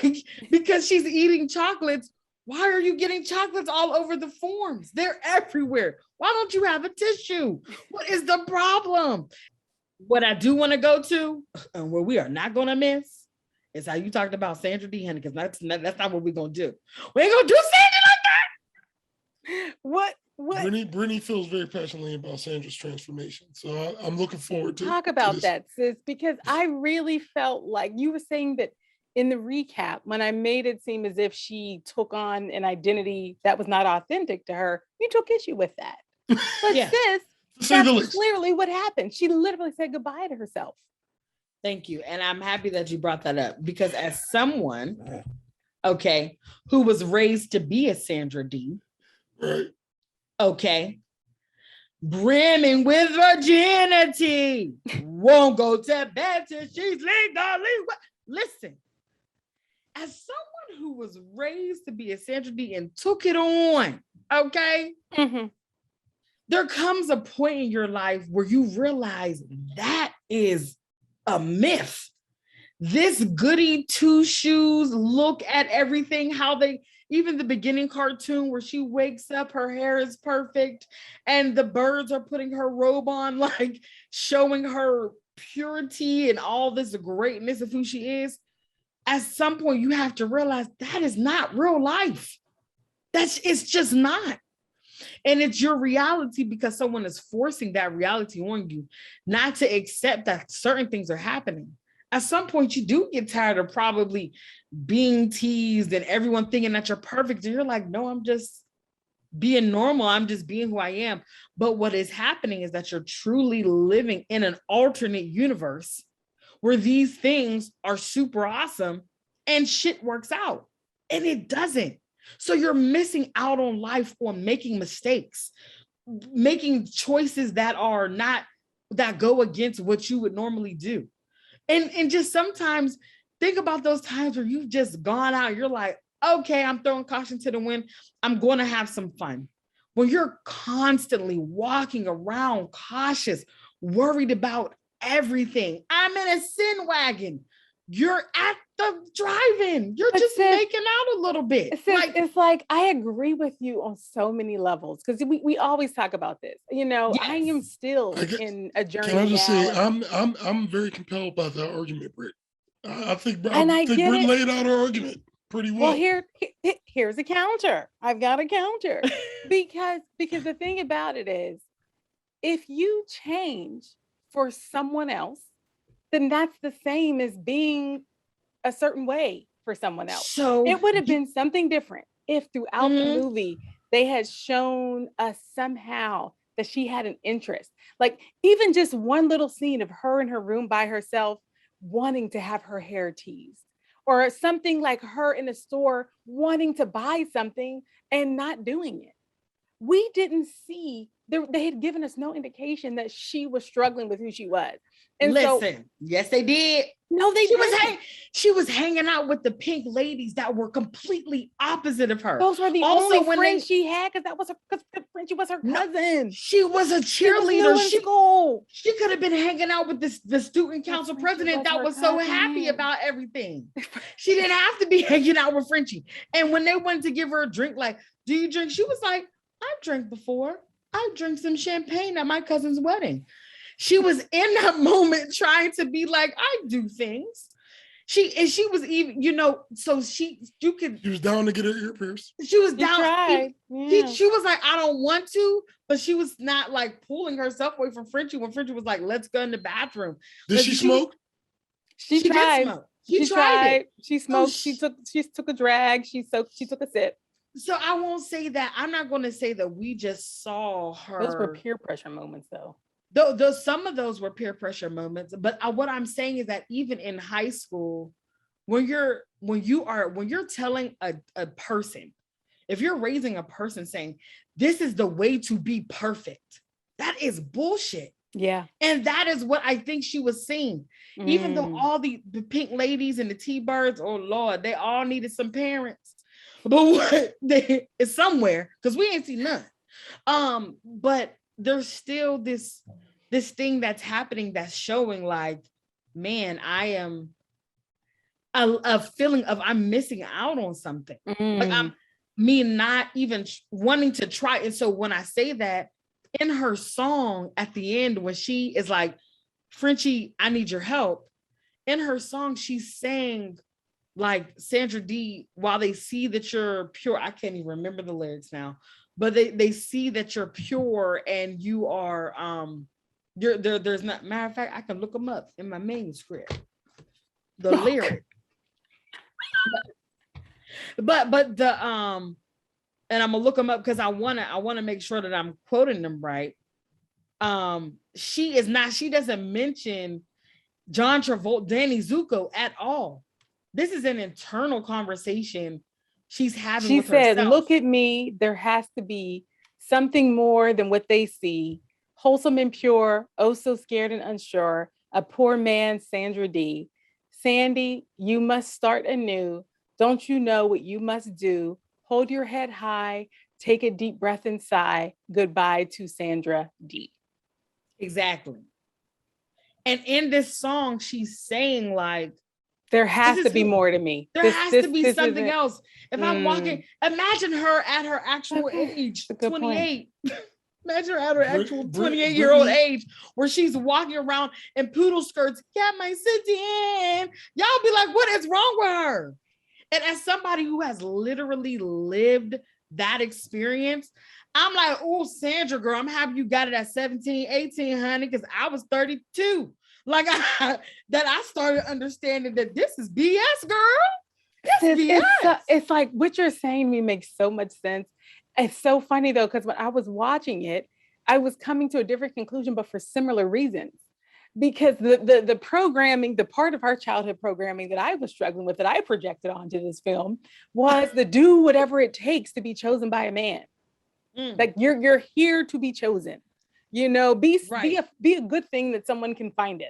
because she's eating chocolates Why are you getting chocolates all over the forms? They're everywhere. Why don't you have a tissue? What is the problem? What I do want to go to, and where we are not going to miss, is how you talked about Sandra D. Henry, because that's not what we're going to do. We ain't going to do Sandra like that. What? Brittany feels very passionately about Sandra's transformation. So I'm looking forward to talk about that, sis, because I really felt like you were saying that in the recap, when I made it seem as if she took on an identity that was not authentic to her, you took issue with that. But Yeah. sis, that's clearly what happened. She literally said goodbye to herself. Thank you. And I'm happy that you brought that up, because as someone, okay, who was raised to be a Sandra D, right? Okay, brimming with virginity, won't go to bed till she's legally. Listen, as someone who was raised to be a Sandra D and took it on, okay, there comes a point in your life where you realize that is a myth. This goody two shoes look at everything, how they, even the beginning cartoon where she wakes up, her hair is perfect, and the birds are putting her robe on, like showing her purity and all this greatness of who she is. At some point, you have to realize that is not real life. It's just not. And it's your reality because someone is forcing that reality on you, not to accept that certain things are happening. At some point, you do get tired of probably being teased and everyone thinking that you're perfect. And you're like, no, I'm just being normal. I'm just being who I am. But what is happening is that you're truly living in an alternate universe where these things are super awesome and shit works out. And it doesn't. So you're missing out on life on making mistakes, making choices that are not, that go against what you would normally do. And just sometimes think about those times where you've just gone out, you're like, okay, I'm throwing caution to the wind. I'm going to have some fun. When you're constantly walking around cautious, worried about everything. I'm in a sin wagon. You're at the drive-in. You're just making out a little bit. It's like, I agree with you on so many levels, because we always talk about this. You know, yes. I am still in a journey. Can I just say, I'm very compelled by that argument, Britt. I think Britt laid out her argument pretty well. Well, here's a counter. I've got a counter. because the thing about it is, if you change for someone else, then that's the same as being a certain way for someone else. So it would have been something different if throughout the movie they had shown us somehow that she had an interest. Like even just one little scene of her in her room by herself wanting to have her hair teased, or something like her in a store wanting to buy something and not doing it. We didn't see, they had given us no indication that she was struggling with who she was. And yes, they did. No, she was hanging out with the pink ladies that were completely opposite of her. Those were the only friends she had, because Frenchie was her cousin. She was a cheerleader. She could have been hanging out with the student council president that was so happy about everything. She didn't have to be hanging out with Frenchie. And when they wanted to give her a drink, like, do you drink? She was like, I've drank before. I drank some champagne at my cousin's wedding. She was in that moment trying to be like, I do things. She was even, she was down to get her ear pierced. She was down. She was like, I don't want to, but she was not like pulling herself away from Frenchie when Frenchie was like, let's go in the bathroom. Did she smoke? She tried. Did smoke. She tried it. She smoked. She took a drag. She took a sip. So I won't say that. I'm not going to say that we just saw her. Those were peer pressure moments, though. Some of those were peer pressure moments. But what I'm saying is that even in high school, when you're telling a person, if you're raising a person saying this is the way to be perfect, that is bullshit. Yeah. And that is what I think she was saying. Even though all the pink ladies and the T-birds, oh Lord, they all needed some parents. But it's somewhere, because we ain't seen none. But there's still this thing that's happening that's showing like, man, I am a feeling of I'm missing out on something. Like me not even wanting to try. And so when I say that, in her song at the end, when she is like, Frenchie, I need your help. In her song, she's saying, like, Sandra D, while they see that you're pure, I can't even remember the lyrics now, but they see that you're pure and you are, you're there. There's not, matter of fact, I can look them up in my manuscript, the lyric. But the, and I'm gonna look them up because I wanna make sure that I'm quoting them right. She doesn't mention John Travolta, Danny Zuko at all. This is an internal conversation she's having. She said, herself. Look at me. There has to be something more than what they see. Wholesome and pure, oh so scared and unsure, a poor man, Sandra D. Sandy, you must start anew. Don't you know what you must do? Hold your head high, take a deep breath and sigh. Goodbye to Sandra D. Exactly. And in this song, she's saying, like, there has to be more to me. There has to be something else. If I'm walking, imagine her at her actual age, 28. Imagine her at her actual 28-year-old age, where she's walking around in poodle skirts. Got my city in. Y'all be like, what is wrong with her? And as somebody who has literally lived that experience, I'm like, oh, Sandra, girl, I'm happy you got it at 17, 18, honey, because I was 32. Like, I started understanding that this is BS, girl. This is BS. It's like what you're saying to me makes so much sense. It's so funny, though, because when I was watching it, I was coming to a different conclusion, but for similar reasons. Because the programming, the part of our childhood programming that I was struggling with, that I projected onto this film, was the do whatever it takes to be chosen by a man. Like you're here to be chosen, you know, be a good thing that someone can find us,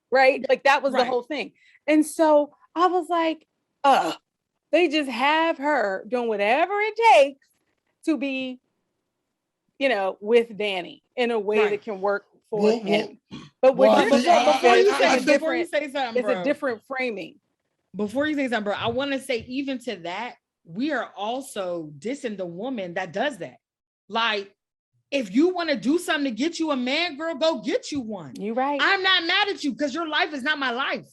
right? Like that was the whole thing. And so I was like, they just have her doing whatever it takes to be, you know, with Danny in a way that can work for him. But before you say something, it's a different framing. Before you say something, bro, I want to say, even to that, we are also dissing the woman that does that. Like, if you want to do something to get you a man, girl, go get you one. You're right. I'm not mad at you because your life is not my life.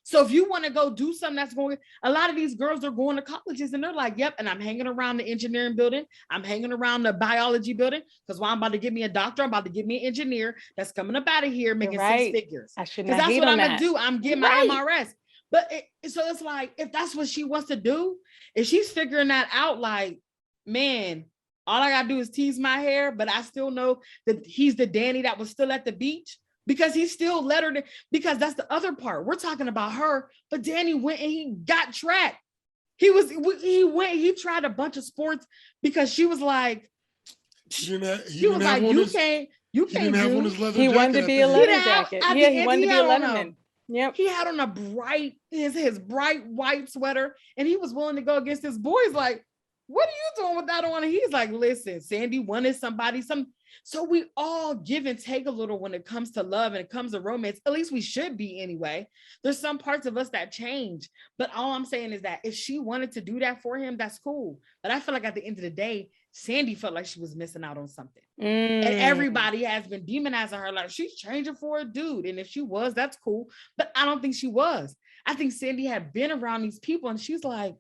So if you want to go do something that's going, a lot of these girls are going to colleges and they're like, yep, and I'm hanging around the engineering building. I'm hanging around the biology building because I'm about to get me a doctor. I'm about to get me an engineer that's coming up out of here making 6 figures. I shouldn't. Because that's what I'm going to do. I'm getting my MRS. But so it's like, if that's what she wants to do, if she's figuring that out, like, man, all I gotta do is tease my hair, but I still know that he's the Danny that was still at the beach because he still let her, because that's the other part. We're talking about her, but Danny went and he got track. He tried a bunch of sports because she was like, you can't He wanted to be a leather jacket. Yeah, he wanted to be a Letterman. Yep. He had on his bright white sweater, and he was willing to go against his boys. Like, what are you doing with that on? And he's like, listen, Sandy wanted somebody. So we all give and take a little when it comes to love and it comes to romance. At least we should be anyway. There's some parts of us that change. But all I'm saying is that if she wanted to do that for him, that's cool. But I feel like at the end of the day, Sandy felt like she was missing out on something. And everybody has been demonizing her like she's changing for a dude. And if she was, that's cool. But I don't think she was. I think Sandy had been around these people and she's like,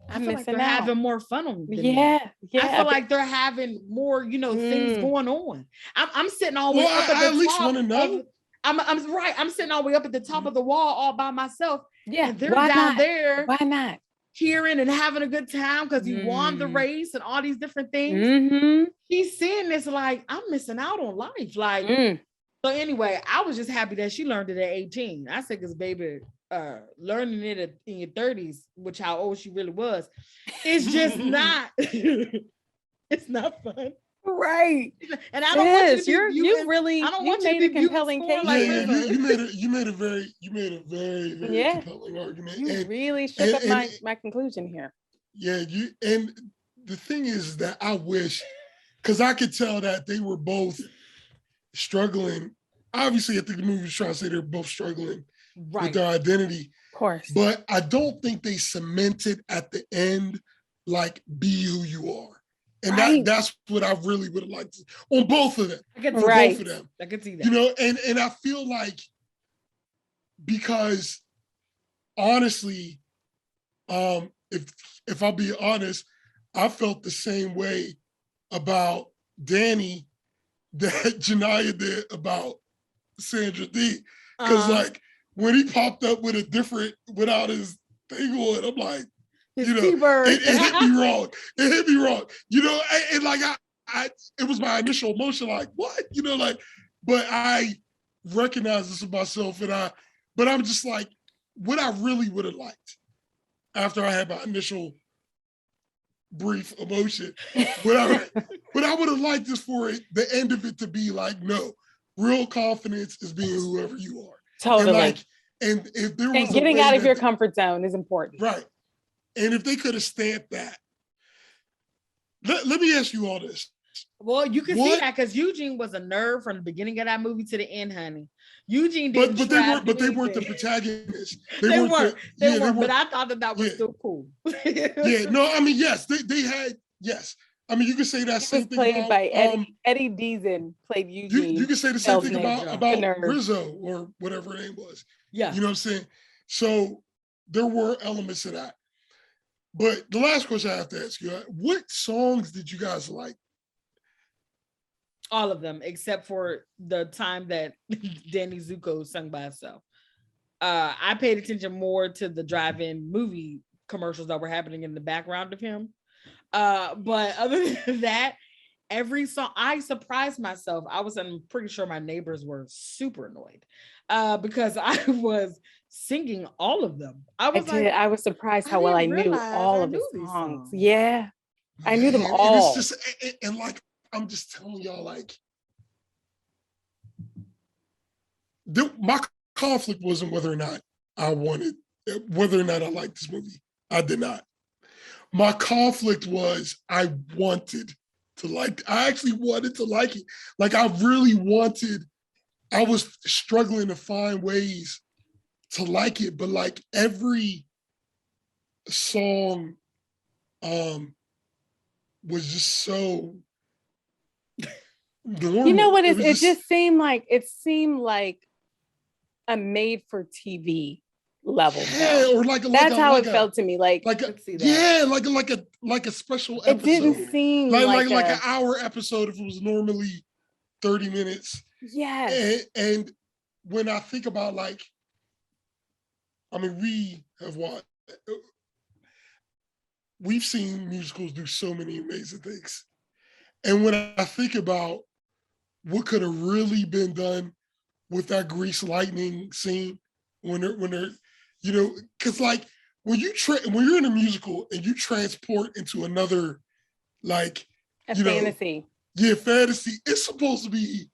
I feel like they're having more fun on them. Yeah. I feel like they're having more, things going on. I'm sitting all the way up at the at least want to know. I'm right. I'm sitting all the way up at the top of the wall all by myself. Yeah. And they're down there. Why not? Cheering and having a good time because you won the race and all these different things. He's seeing this like, I'm missing out on life. Like, so anyway, I was just happy that she learned it at 18. I said, because baby, learning it in your 30s, which how old she really was, it's just not, it's not fun. Right. And I don't want you to be you made a compelling case. Like, you made a very compelling argument. You really shook up my conclusion here. Yeah, and the thing is that I wish, because I could tell that they were both struggling. Obviously, I think the movie was trying to say they're both struggling with their identity. Of course. But I don't think they cemented at the end like be who you are. And that's what I really would have liked on both of them. For both of them. I could see that. You know, and I feel like, because honestly, if I'll be honest, I felt the same way about Danny that Genia did about Sandra D. Because like when he popped up with a different, without his thing on, I'm like, you know, it hit me wrong. It hit me wrong. You know, and like I it was my initial emotion, like, what? You know, like, but I recognize this of myself, but I'm just like, what I really would have liked after I had my initial brief emotion, what I would have liked is for the end of it to be like, no, real confidence is being whoever you are. Totally. And if there was getting out of your comfort zone is important. Right. And if they could have stamped that, let me ask you all this. Well, you can see that because Eugene was a nerd from the beginning of that movie to the end, honey. Eugene didn't. But they weren't the protagonists. They weren't. But I thought that was still cool. Yeah. No, I mean, yes, they had, yes. I mean, you could say that same thing played by Eddie Deason played Eugene. You could say the same thing about Rizzo or whatever her name was. Yeah. You know what I'm saying? So there were elements of that. But the last question I have to ask you, what songs did you guys like? All of them, except for the time that Danny Zuko sung by himself. I paid attention more to the drive-in movie commercials that were happening in the background of him. But other than that, every song, I surprised myself. I'm pretty sure my neighbors were super annoyed because I was singing all of them. I was surprised how well I knew all of the songs. Yeah, I knew them all. And it's just, and like, I'm just telling y'all, like, my conflict wasn't whether or not I liked this movie. I did not. My conflict was I actually wanted to like it. Like I was struggling to find ways to like it, but like every song was just so normal. You know what? It just seemed like a made for TV level. Yeah, or that's how it felt to me. Like a special episode. It didn't seem like an hour episode if it was normally 30 minutes. Yes. And when I think about we've seen musicals do so many amazing things. And when I think about what could have really been done with that Grease lightning scene, when they're you know, because like when you're in a musical and you transport into another fantasy. Fantasy, it's supposed to be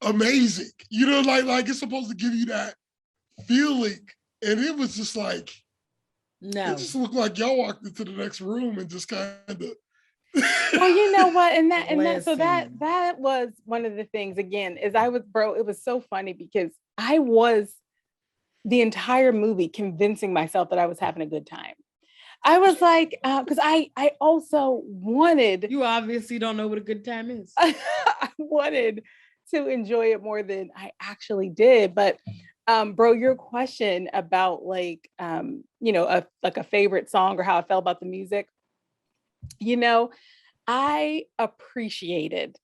amazing. You know, like it's supposed to give you that feeling. And it was just like, no, it just looked like y'all walked into the next room and just kind of. Well, you know what, that was one of the things. Again, it was so funny because I was the entire movie convincing myself that I was having a good time. I was like, because I also wanted. You obviously don't know what a good time is. I wanted to enjoy it more than I actually did, but. Bro, your question about a favorite song or how I felt about the music, I appreciated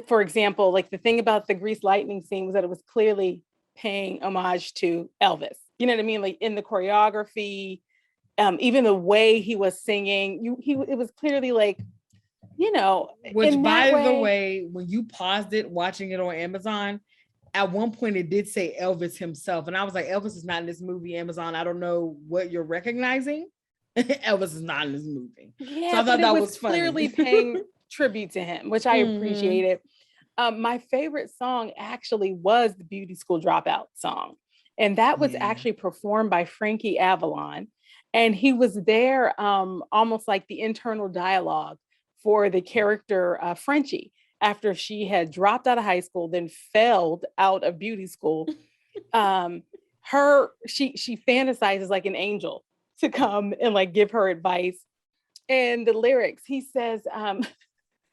for example, like the thing about the Grease lightning scene was that it was clearly paying homage to Elvis. You know what I mean? Like in the choreography, even the way he was singing, it was clearly like, which by the way, when you paused it, watching it on Amazon, at one point it did say Elvis himself. And I was like, Elvis is not in this movie, Amazon. I don't know what you're recognizing. Elvis is not in this movie. Yeah, so I thought that was clearly paying tribute to him, which I appreciated. My favorite song actually was the Beauty School Dropout song. And that was actually performed by Frankie Avalon. And he was there almost like the internal dialogue for the character Frenchie. After she had dropped out of high school, then failed out of beauty school, she fantasizes like an angel to come and like give her advice And the lyrics, he says,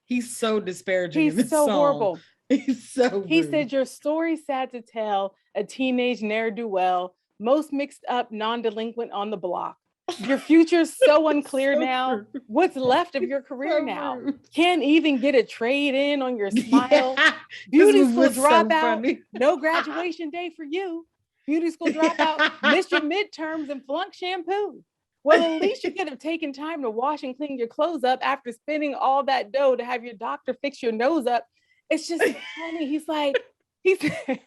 he's so disparaging. He's so horrible. He's so rude. He said, your story's sad to tell, a teenage ne'er-do-well, most mixed up non-delinquent on the block. Your future's so unclear now. Rude. What's left of your career So now? rude. Can't even get a trade in on your smile. Yeah, Beauty this school was so dropout. funny. No graduation day for you. Beauty school dropout. Missed your midterms and flunked shampoo. Well, at least you could have taken time to wash and clean your clothes up after spending all that dough to have your doctor fix your nose up. It's just funny. He said, So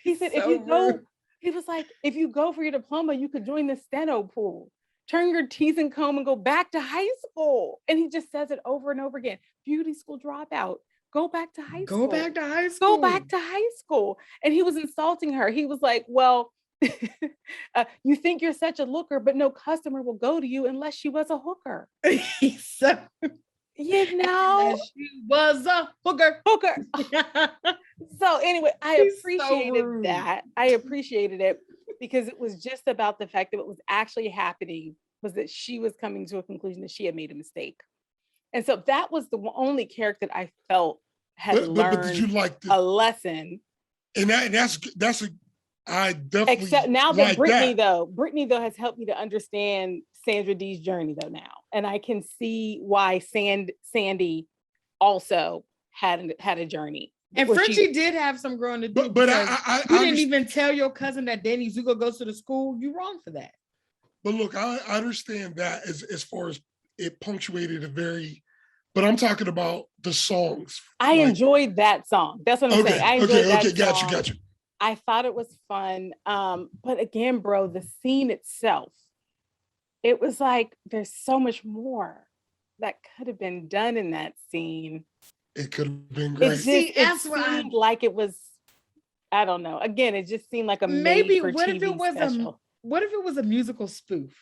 if you go, rude. he was like, if you go for your diploma, you could join the steno pool, turn your teeth and comb and go back to high school. And he just says it over and over again. Beauty school dropout. Go back to high school. Go back to high school. Go back to high school. And he was insulting her. He was like, well, you think you're such a looker, but no customer will go to you unless she was a hooker. He's so, You know, she was a hooker. So anyway, I He's so appreciated rude. that. I appreciated it because it was just about the fact that what was actually happening was that she was coming to a conclusion that she had made a mistake. And so that was the only character that I felt had learned but did you like a lesson. And that's a I definitely Except now that like Brittany that. though has helped me to understand Sandra Dee's journey though now. And I can see why Sandy also had a journey. And Frenchie did have some growing to do. But I didn't even tell your cousin that Danny Zuko goes to the school. You wrong for that. But look, I understand that as far as it punctuated but I'm talking about the songs. I enjoyed that song. That's what I'm saying. I enjoyed that song. Got you. I thought it was fun. But again, bro, the scene itself, it was like there's so much more that could have been done in that scene. It could have been great. It seemed like it was, I don't know. Again, it just seemed like a maybe made for what TV if it was special. What if it was a musical spoof?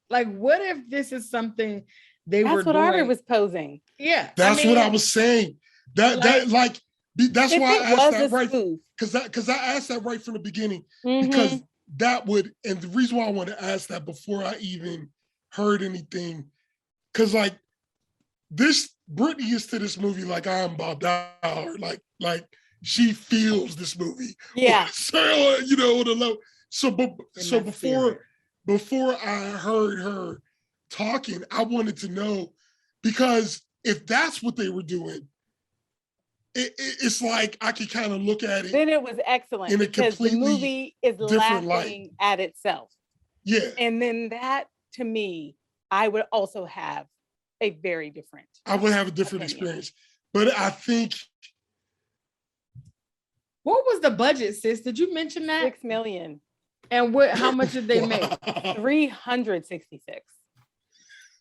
Like, what if this is something they were doing? That's what Aubrey was posing. Yeah, that's what I was saying. That's why I asked that right. Because I asked that right from the beginning. Mm-hmm. Because that would, and the reason why I wanted to ask that before I even heard anything, because like this, Brittany is to this movie like I'm Bob Dollar, like she feels this movie. Yeah. So, you know, on the low. So before I heard her talking, I wanted to know, because if that's what they were doing, it's like I could kind of look at it. Then it was excellent because the movie is laughing at itself. Yeah. And then that, to me, I would also have a very different. I would have a different experience. But I think. What was the budget, sis? Did you mention that? $6 million. And how much did they make? 366.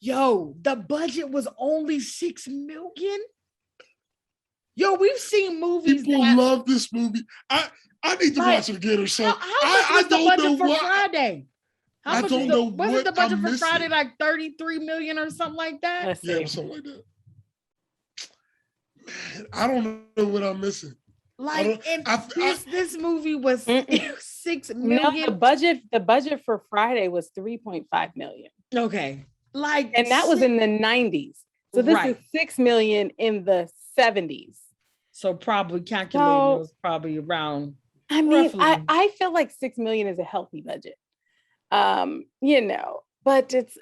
Yo, the budget was only $6 million. Yo, we've seen movies. People love this movie. I need to watch it again or something. How much was the budget for Friday? I don't know. Wasn't the budget for Friday like 33 million or something like that? Yeah, something like that. Man, I don't know what I'm missing. Like, this movie was 6 million. No, the budget for Friday was 3.5 million. Okay. Like, and that was in the 90s. So this is 6 million in the 70s. So probably calculating it was probably around. I mean, I feel like 6 million is a healthy budget. You know, but it's,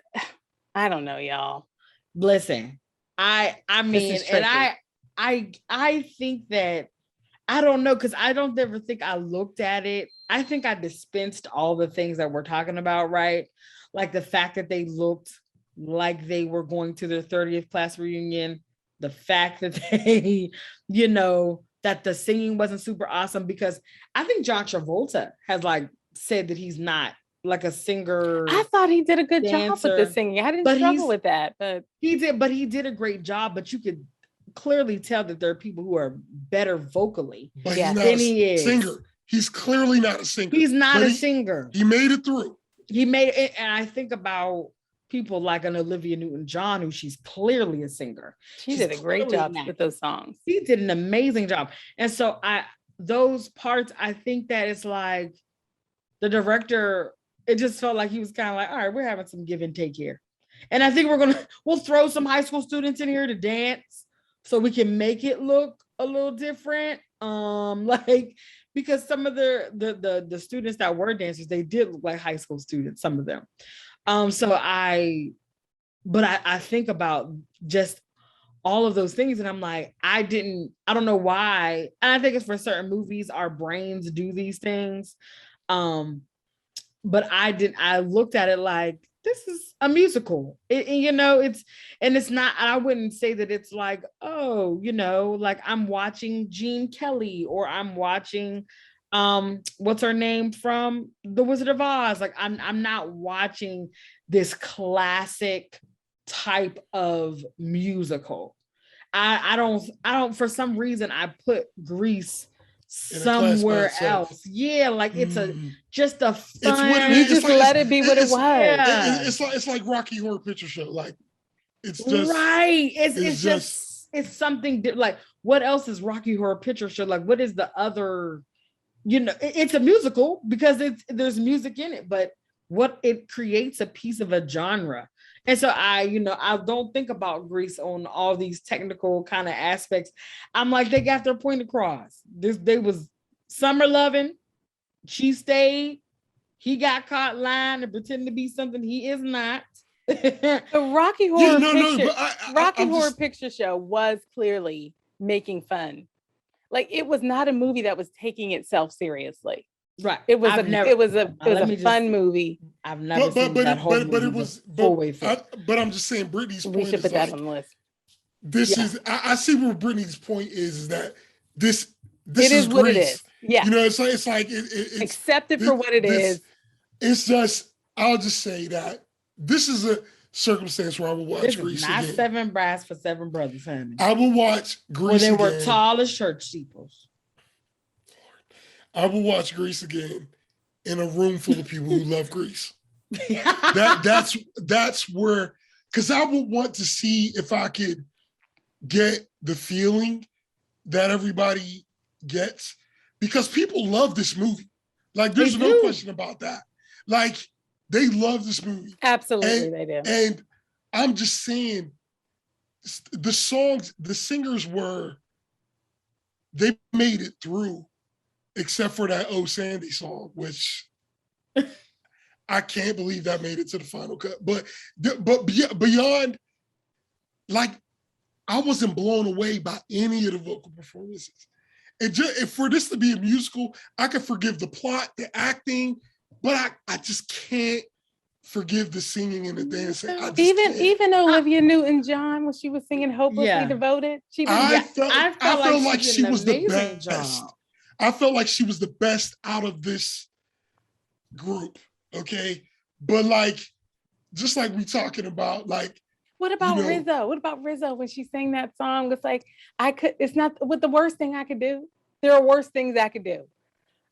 I don't know, y'all. Listen, I mean, and I think that, I don't know, because I don't ever think I looked at it. I think I dispensed all the things that we're talking about, right? Like the fact that they looked like they were going to their 30th class reunion, the fact that they, you know, that the singing wasn't super awesome, because I think John Travolta has like said that he's not like a singer. I thought he did a good job with the singing. I didn't struggle with that, but he did a great job, but you could clearly tell that there are people who are better vocally than he is. Singer. He's clearly not a singer. He's not a singer. He made it through. He made it, and I think about people like an Olivia Newton-John, who she's clearly a singer. She did a great job with those songs. She did an amazing job. And so those parts, I think that it's like the director, it just felt like he was kind of like, all right, we're having some give and take here. And I think we'll throw some high school students in here to dance so we can make it look a little different. Like, because some of the students that were dancers, they did look like high school students, some of them. I think about just all of those things, and I'm like, I don't know why. And I think it's for certain movies, our brains do these things. But I looked at it like, this is a musical. It's not, I wouldn't say that it's like, oh, like I'm watching Gene Kelly, or I'm watching what's her name from The Wizard of Oz. Like I'm not watching this classic type of musical. I don't for some reason I put Grease somewhere else. Yeah, like it's just a fun. It's what it is. Just let it be what it was. Yeah. It's like Rocky Horror Picture Show. Like it's just right. It's just it's something like, what else is Rocky Horror Picture Show? Like, what is the other? It's a musical because there's music in it, but what it creates a piece of a genre. And so I don't think about Grease on all these technical kind of aspects. I'm like, they got their point across. They was summer loving. She stayed. He got caught lying and pretending to be something he is not. The Rocky Horror Picture Show was clearly making fun. Like, it was not a movie that was taking itself seriously. Right. It was a fun movie. I've never seen that whole movie. But it was full way fit. But I'm just saying, Brittany's point. We should put that on the list. This is I see where Brittany's point is that this is what it is. Yeah. It's like accept it for what it is. It's just, I'll just say that this is a circumstance where I will watch Grease again. Not 7 Brides for 7 Brothers, honey. I will watch Grease again. Where they were tall as church steeples. I will watch Grease again in a room full of people who love Grease. That's where, because I would want to see if I could get the feeling that everybody gets, because people love this movie. Like, there's no question about that. Like, they love this movie. Absolutely, they do. And I'm just saying, the songs, the singers they made it through, except for that Oh Sandy song, which I can't believe that made it to the final cut. But beyond, like, I wasn't blown away by any of the vocal performances. For this to be a musical, I could forgive the plot, the acting, but I just can't forgive the singing and the dancing. Even Olivia Newton-John, when she was singing "Hopelessly Devoted," I felt like she was the best. Job. I felt like she was the best out of this group. Okay, but like, just like we talking about, like, what about Rizzo? What about Rizzo when she sang that song? It's like, it's not what the worst thing I could do. There are worse things I could do.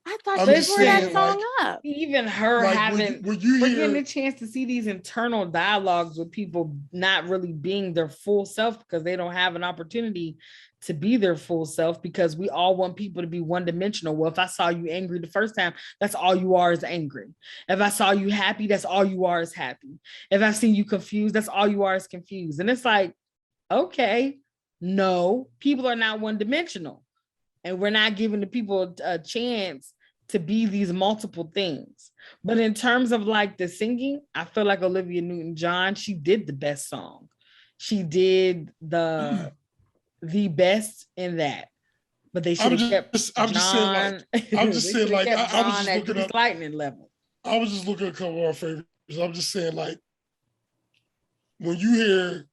I thought she tore that song up. Even her getting a chance to see these internal dialogues with people not really being their full self because they don't have an opportunity to be their full self, because we all want people to be one-dimensional. Well, if I saw you angry the first time, that's all you are is angry. If I saw you happy, that's all you are is happy. If I've seen you confused, that's all you are is confused. And it's like, okay, no, people are not one-dimensional. And we're not giving the people a chance to be these multiple things. But in terms of like the singing, I feel like Olivia Newton-John, she did the best song. She did the best in that. But they should have kept John. I was just looking at lightning level. I was just looking at a couple of our favorites. I'm just saying, like, when you hear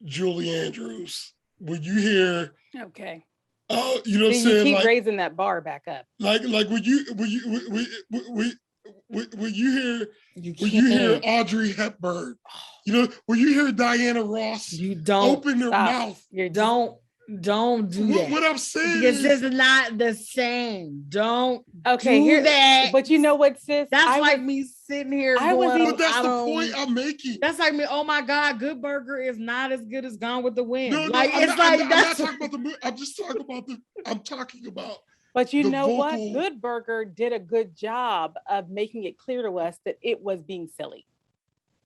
Julie Andrews, when you hear oh, you know what I'm saying? You keep raising that bar back up. Like when you hear Audrey Hepburn, when you hear Diana Ross, you don't open your mouth. Don't do that. What I'm saying is this is not the same. Don't do that. But you know what, sis? That's me sitting here. But that's the point I'm making. That's like me. Oh my God, Good Burger is not as good as Gone with the Wind. I'm not talking about the movie. I'm just talking about I'm talking about. But you know what? Good Burger did a good job of making it clear to us that it was being silly.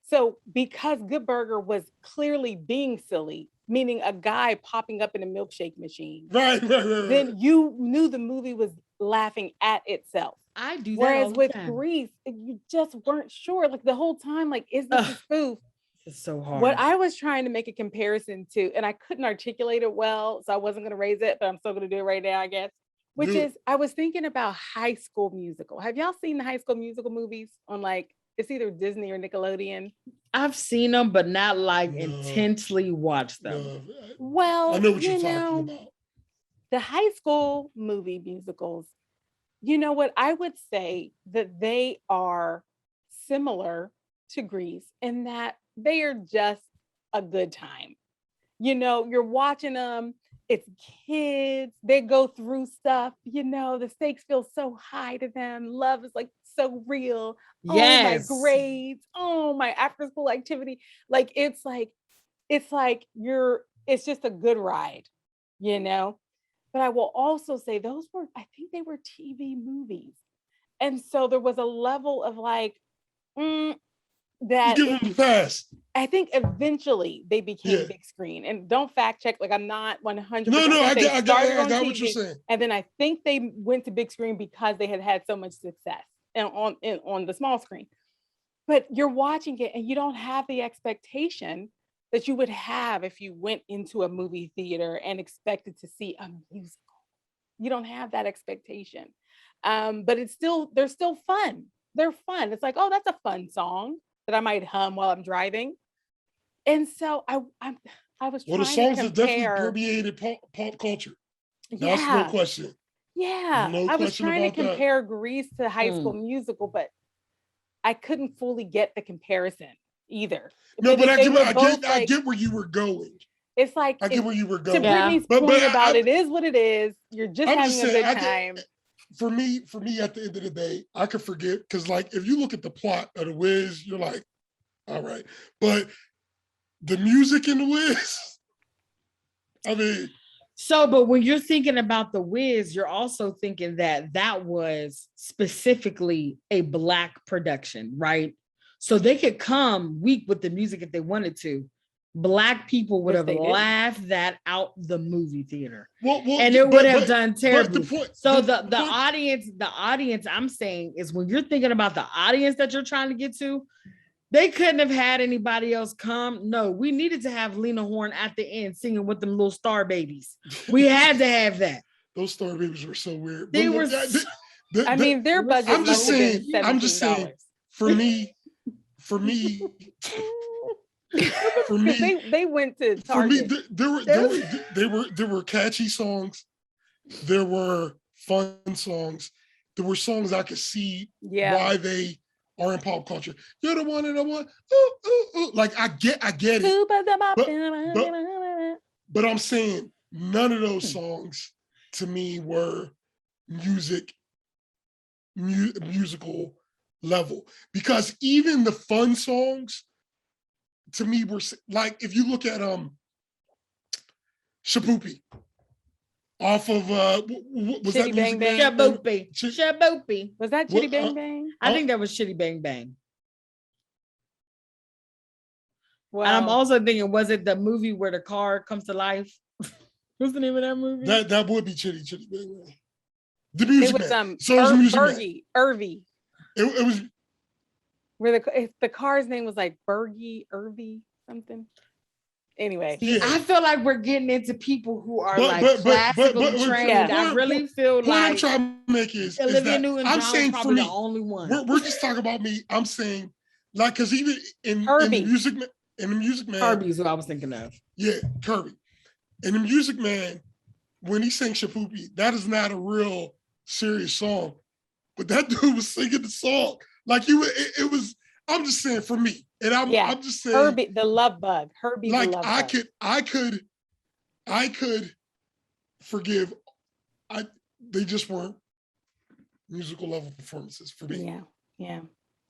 So because Good Burger was clearly being silly, meaning a guy popping up in a milkshake machine, right. then you knew the movie was laughing at itself. I do that. Whereas all the with time. Grease, you just weren't sure. Like the whole time, like, is this a spoof? It's so hard. What I was trying to make a comparison to, and I couldn't articulate it well, so I wasn't going to raise it, but I'm still going to do it right now, I guess. Which is, I was thinking about High School Musical. Have y'all seen the High School Musical movies on like, it's either Disney or Nickelodeon? I've seen them, but not like intensely watched them. No. Well, I know what you're talking about. The high school movie musicals, you know what? I would say that they are similar to Grease in that they are just a good time. You know, you're watching them, it's kids, they go through stuff, you know, the stakes feel so high to them. Love is like so real. Yes. Oh, my grades. Oh, my after school activity. Like, it's just a good ride, you know? But I will also say I think they were TV movies. And so there was a level of like, that you give them a pass. I think eventually they became big screen. And don't fact check, like I'm not 100%. No, I got TV, what you're saying. And then I think they went to big screen because they had so much success on the small screen. But you're watching it and you don't have the expectation that you would have if you went into a movie theater and expected to see a musical. You don't have that expectation. But they're still fun. They're fun. It's like, oh, that's a fun song that I might hum while I'm driving. And so I was trying the songs to have definitely permeated pop culture. That's no question. Yeah. No I was trying to compare that. Grease to High School Musical, but I couldn't fully get the comparison either. No, but I get where you were going. It's like I get where you were going. To Brittany's point about it is what it is. You're just having a good time. For me, at the end of the day, I could forget because, like, if you look at the plot of The Wiz, you're like, all right. But the music in The Wiz, I mean. So, but when you're thinking about The Wiz, you're also thinking that was specifically a Black production, right? So they could come weak with the music if they wanted to. Black people would have laughed that out the movie theater, and it would have done terribly. The audience I'm saying is when you're thinking about the audience that you're trying to get to, they couldn't have had anybody else come. No, we needed to have Lena Horne at the end singing with them little star babies. We had to have that. Those star babies were so weird. They were. Their budget. I'm just saying. For me. For me, they went to Target. For me, there were catchy songs. There were fun songs. There were songs I could see why they are in pop culture. You're the one and the one. Ooh, ooh, ooh. Like I get it. But I'm saying none of those songs to me were musical level, because even the fun songs to me were like, if you look at Shaboopy off of was Chitty that Bang Bang? Shaboopy. Was that Chitty Bang Bang? I think that was Chitty Bang Bang. Wow. And I'm also thinking, was it the movie where the car comes to life? What's the name of that movie? That would be Chitty Bang Bang. The Music Man. So it was Music Man. Irvy. It was where the car's name was like Irvy something. Anyway, I feel like we're getting into people who are classically trained. I really feel like what I'm trying to make is Olivia Newton-John saying probably for me, the only one. We're just talking about me. I'm saying, like, because even in the Music Man, Kirby is what I was thinking of. Yeah, Kirby. In the Music Man, when he sang Shaboopy, that is not a real serious song, but that dude was singing the song like it was. I'm just saying for me, and I'm just saying Herbie, the love bug. Herbie, like the love bug. I could forgive. They just weren't musical level performances for me. Yeah.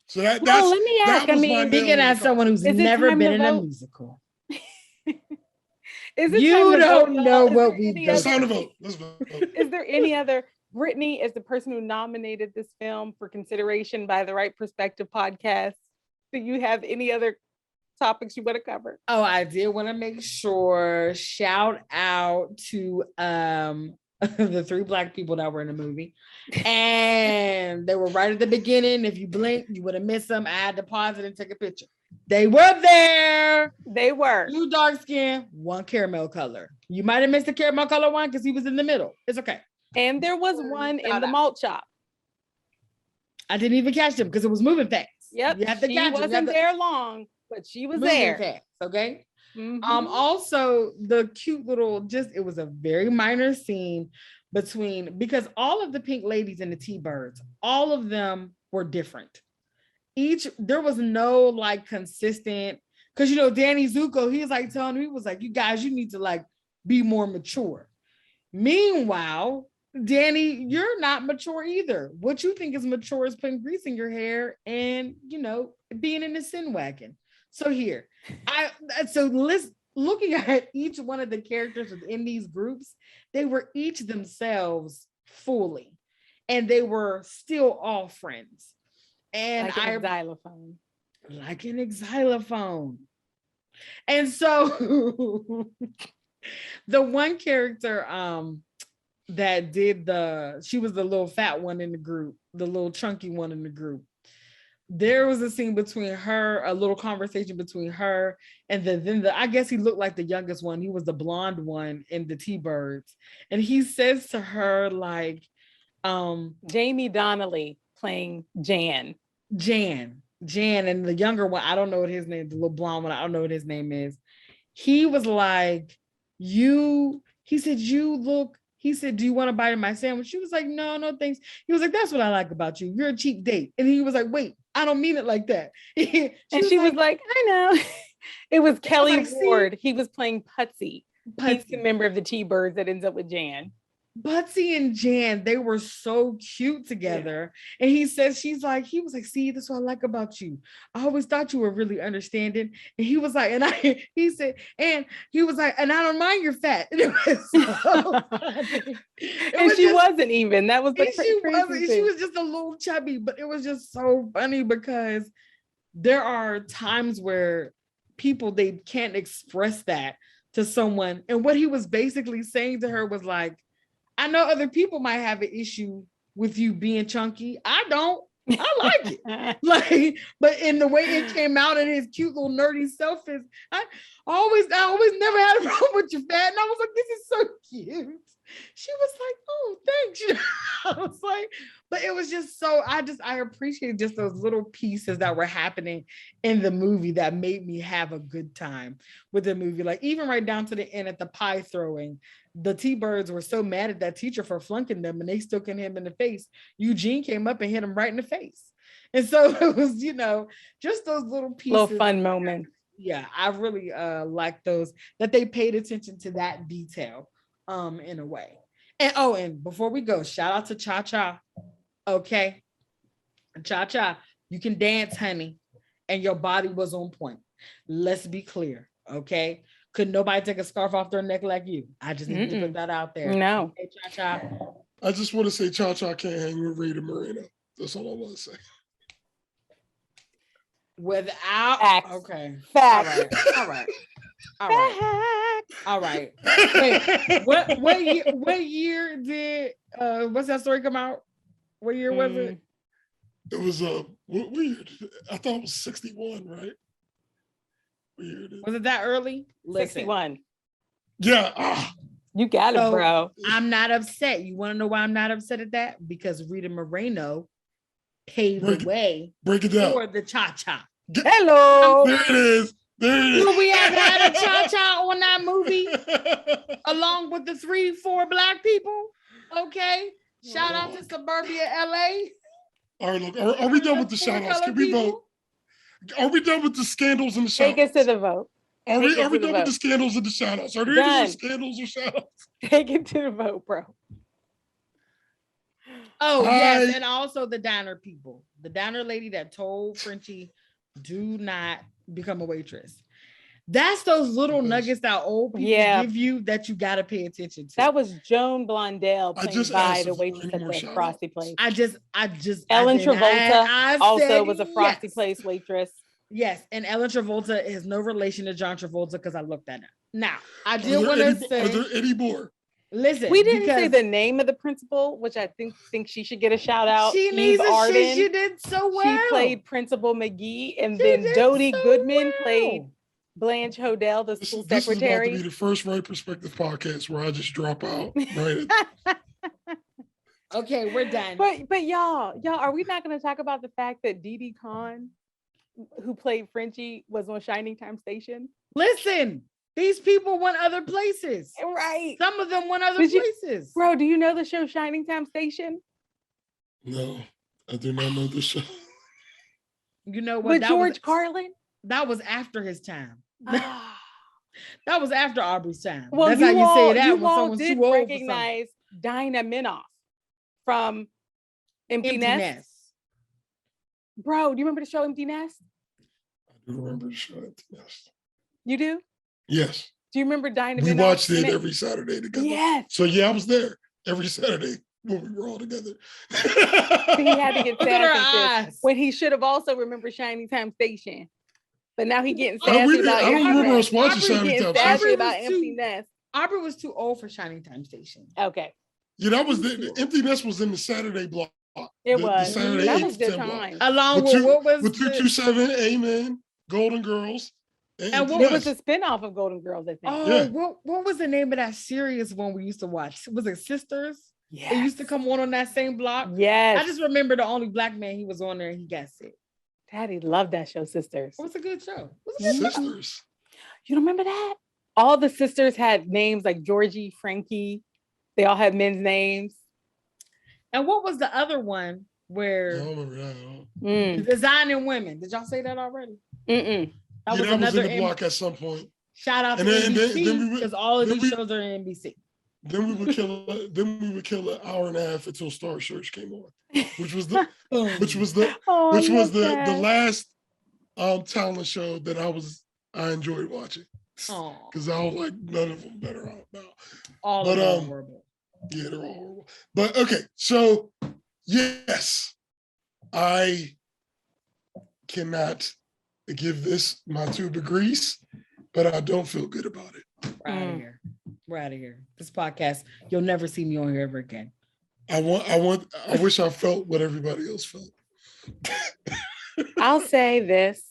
So let me ask. Thinking as someone who's never been in a musical. You don't know what we've done. It's time to vote. Let's vote. Is there any other? Brittany is the person who nominated this film for consideration by the Wright Perspective podcast. Do you have any other topics you want to cover? Oh, I did want to make sure. Shout out to the 3 Black people that were in the movie. And they were right at the beginning. If you blinked, you would have missed them. I had to pause it and take a picture. They were there. They were. 2 dark skin, 1 caramel color. You might have missed the caramel color one because he was in the middle. It's okay. And there was one in the malt shop. I didn't even catch him because it was moving fast. Yep. She wasn't there long, but she was there. Fast, okay. Mm-hmm. Also the cute little, it was a very minor scene because all of the pink ladies and the T-Birds, all of them were different. There was no like consistent, because Danny Zuko, he was like telling me, he was like, you guys, you need to like be more mature. Meanwhile, Danny, you're not mature either. What you think is mature is putting grease in your hair and being in the sin wagon. So here, looking at each one of the characters within these groups, they were each themselves fully, and they were still all friends. And like an xylophone. And so the one character that did she was the little fat one in the group, the little chunky one in the group. There was a scene between her, a little conversation between her and I guess he looked like the youngest one. He was the blonde one in the T-Birds. And he says to her like, Jamie Donnelly playing Jan, and the younger one, I don't know what his name, the little blonde one, I don't know what his name is. He was like, he said, do you want to bite in my sandwich? She was like, no, thanks. He was like, that's what I like about you. You're a cheap date. And he was like, wait, I don't mean it like that. She was like, I know. It was Kelly Ward. He was playing Putsy. He's a member of the T-Birds that ends up with Jan. Butsy and Jan, they were so cute together. Yeah. And he was like, see, that's what I like about you. I always thought you were really understanding. And he was like, and I don't mind you're fat. And it was so funny. She wasn't even. That was the crazy. She was just a little chubby, but it was just so funny because there are times where people, they can't express that to someone. And what he was basically saying to her was like, I know other people might have an issue with you being chunky. I don't. I like it. But in the way it came out in his cute little nerdy self is, I always never had a problem with your fat. And I was like, this is so cute. She was like, oh, thanks. I was like, but it was just so, I appreciate just those little pieces that were happening in the movie that made me have a good time with the movie. Like even right down to the end at the pie throwing, the T-Birds were so mad at that teacher for flunking them and they still hit him in the face. Eugene came up and hit him right in the face. And so it was, just those little pieces. Little fun moments. Yeah, I really like those, that they paid attention to that detail in a way. And before we go, shout out to Cha-Cha. Okay. Cha-Cha, you can dance, honey. And your body was on point. Let's be clear. Okay. Couldn't nobody take a scarf off their neck like you. I just need to put that out there. No. Okay, Cha-Cha. I just want to say Cha-Cha can't hang with Rita Moreno. That's all I want to say. Without facts. Okay. Facts. All right. Wait, what year did what's that story come out? What year was it? It was what year? I thought it was 61, right? What year was it that early? 61. Yeah. You got it, bro. I'm not upset. You want to know why I'm not upset at that? Because Rita Moreno paved the way for the Cha-Cha. Hello. There it is. We have had a Cha-Cha on that movie along with the 3-4 Black people. Okay. Shout out to suburbia LA. All right, look, are we done with the shout outs? Can we vote? Are we done with the scandals and the shout outs? Take us to the vote. Are we done with the scandals and the shout outs? Are there any scandals or shout outs? Take it to the vote, bro. Oh, yes. And also the diner people. The diner lady that told Frenchie, do not become a waitress. That's those little nuggets that old people give you that you got to pay attention to. That was Joan Blondell playing by the waitress at the Frosty Place. I just Ellen Travolta also was a Frosty Place waitress. Yes, and Ellen Travolta is no relation to John Travolta because I looked at him. Now, I did want to say, are there any more? Listen, we didn't say the name of the principal, which I think she should get a shout out. She needs a shit. She did so well. She played Principal McGee, and then Dodie Goodman played Blanche Hodel, the school secretary. This is about to be the first Wright Perspective podcast where I just drop out. Right. Okay, we're done. But y'all, are we not going to talk about the fact that Didi Khan, who played Frenchie, was on Shining Time Station? Listen. These people went other places. Right. Some of them went other places. Bro, do you know the show Shining Time Station? No, I do not know the show. You know what? With George Carlin? That was after his time. That was after Aubrey's time. Well, that's how you say that when someone's too old. Recognize Dinah Minoff from Empty Nest. Bro, do you remember the show Empty Nest? I do remember the show Empty Nest. You do? Yes. Do you remember Dinah Minoff? We watched it every Saturday together. Yes. So yeah, I was there every Saturday when we were all together. He had to get sassy when he should have also remembered Shining Time Station. But now he getting sassy about I don't remember us watching Shining Time Station. About Empty Nest. Aubrey was too old for Shining Time Station. Okay. Yeah, that was the Empty Nest was in the Saturday block. It was. The Saturday that was the time. Along with what was with 227, Amen, Golden Girls. And what was the spinoff of Golden Girls, I think. Oh, yeah. What was the name of that serious one we used to watch? Was it Sisters? Yeah. It used to come on that same block. Yes. I just remember the only black man he was on there and he got sick. Daddy loved that show, Sisters. It was a good show. Sisters. You don't remember that? All the sisters had names like Georgie, Frankie. They all had men's names. And what was the other one where? I don't remember that. Designing Women. Did y'all say that already? Mm-mm. That was in the block at some point. Shout out to NBC because all of these shows are in NBC. Then we would kill an hour and a half until Star Search came on, which was the last talent show that I enjoyed watching because I was like none of them better out now. All of them horrible. Yeah, they're all horrible. But okay, so yes, I cannot give this my 2 degrees, but I don't feel good about it. We're out of here. We're out of here. This podcast, you'll never see me on here ever again. I wish I felt what everybody else felt. I'll say this.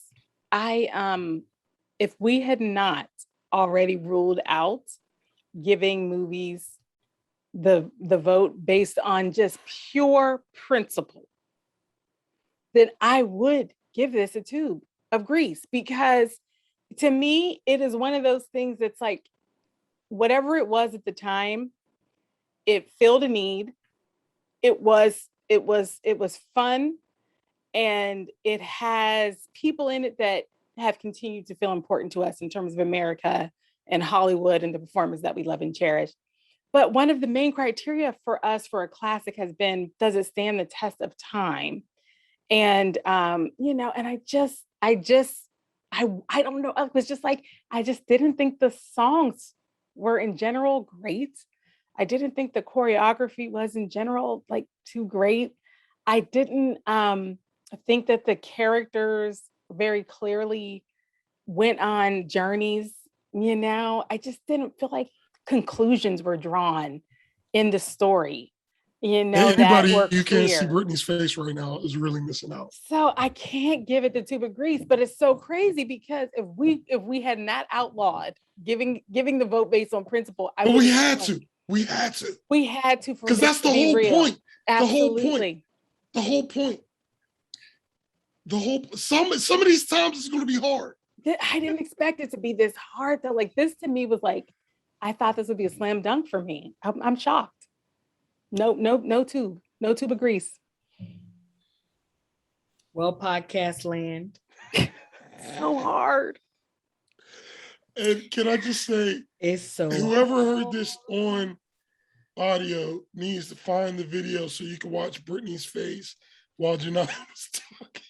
If we had not already ruled out giving movies the vote based on just pure principle, then I would give this a 2 of Grease, because to me, it is one of those things that's like, whatever it was at the time, it filled a need. It was fun, and it has people in it that have continued to feel important to us in terms of America and Hollywood and the performers that we love and cherish. But one of the main criteria for us for a classic has been, does it stand the test of time? And and I don't know. It was just like, I just didn't think the songs were in general great. I didn't think the choreography was in general like too great. I didn't think that the characters very clearly went on journeys. I just didn't feel like conclusions were drawn in the story. Anybody you can't see Brittany's face right now is really missing out. So I can't give it the 2 of Grease, but it's so crazy because if we had not outlawed giving the vote based on principle, we had to because that's the whole point. Absolutely. The whole point. Some of these times it's going to be hard. I didn't expect it to be this hard though. Like, this to me was like, I thought this would be a slam dunk for me. I'm shocked. No 2 of Grease. Well, podcast land. So hard. And can I just say, it's so whoever heard this on audio needs to find the video so you can watch Brittany's face while Janelle was talking.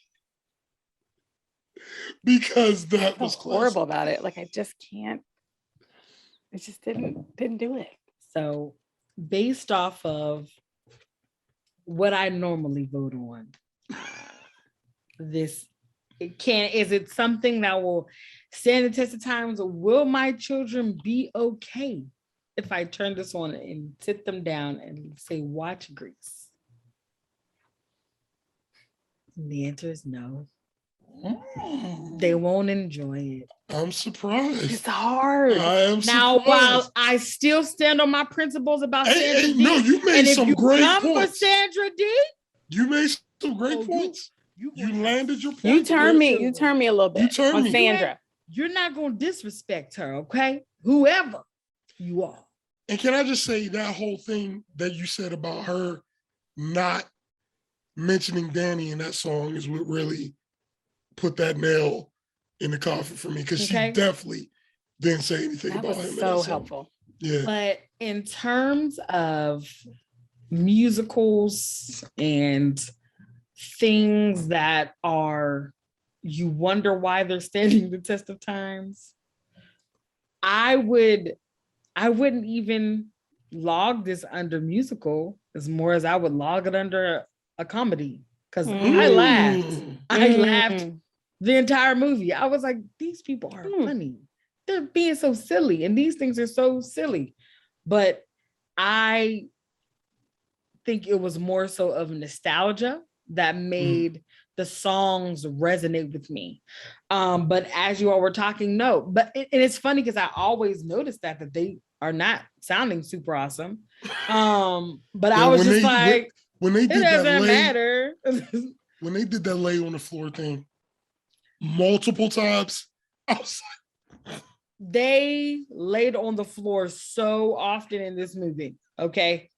Because that was horrible about it. Like, I just can't. It just didn't do it. So based off of what I normally vote on, this Is it something that will stand the test of times? Or will my children be okay if I turn this on and sit them down and say, watch Grease? And the answer is no. They won't enjoy it. I'm surprised. It's hard. I am now, surprised. While I still stand on my principles about Sandra D. No, you made some great points. For Sandra D, you made some great points. You landed your point. You turn me a little bit. You turn me. Sandra. You're not going to disrespect her, okay? Whoever you are. And can I just say that whole thing that you said about her not mentioning Danny in that song is what really put that nail in the coffin for me, because she definitely didn't say anything about him. So helpful. Yeah. But in terms of musicals and things that are, you wonder why they're standing the test of times, I wouldn't even log this under musical as more as I would log it under a comedy, because I laughed the entire movie. I was like, these people are funny. They're being so silly, and these things are so silly. But I think it was more so of nostalgia that made the songs resonate with me. But as you all were talking, no. But and it's funny because I always noticed that they are not sounding super awesome. But I was just like, when they did it doesn't matter. When they did that lay on the floor thing multiple times, I was like, they laid on the floor so often in this movie. Okay.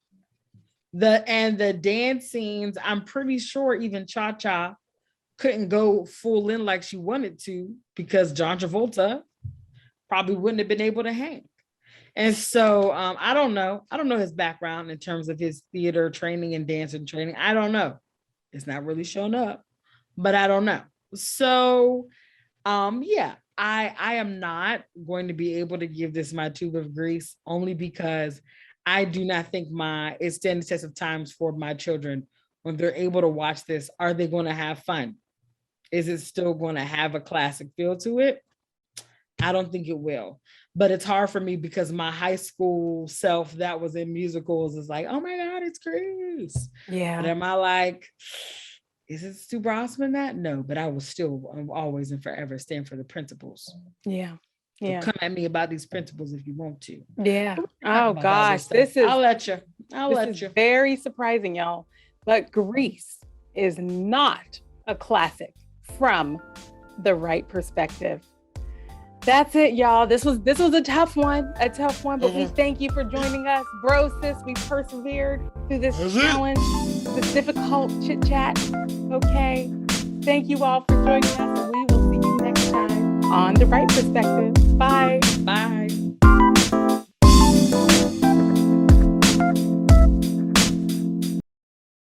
The dance scenes, I'm pretty sure even Cha-Cha couldn't go full in like she wanted to, because John Travolta probably wouldn't have been able to hang. And so I don't know his background in terms of his theater training and dancing training. I don't know. It's not really shown up, but I don't know. So I am not going to be able to give this my tube of grease, only because I do not think it stands the test of times for my children. When they're able to watch this, are they going to have fun? Is it still going to have a classic feel to it? I don't think it will. But it's hard for me because my high school self that was in musicals is like, oh my God, it's Grease. Yeah. But am I like, is it super awesome in that? No, but I will still always and forever stand for the principles. Yeah. So come at me about these principles if you want to. Yeah. Oh gosh, I'll let you. This is very surprising, y'all. But Grease is not a classic from the Wright Perspective. That's it, y'all. This was a tough one, but we thank you for joining us. Bro, sis, we persevered through this challenge, this difficult chit chat. Okay. Thank you all for joining us, and we will see you next time on the Wright Perspective. Bye. Bye.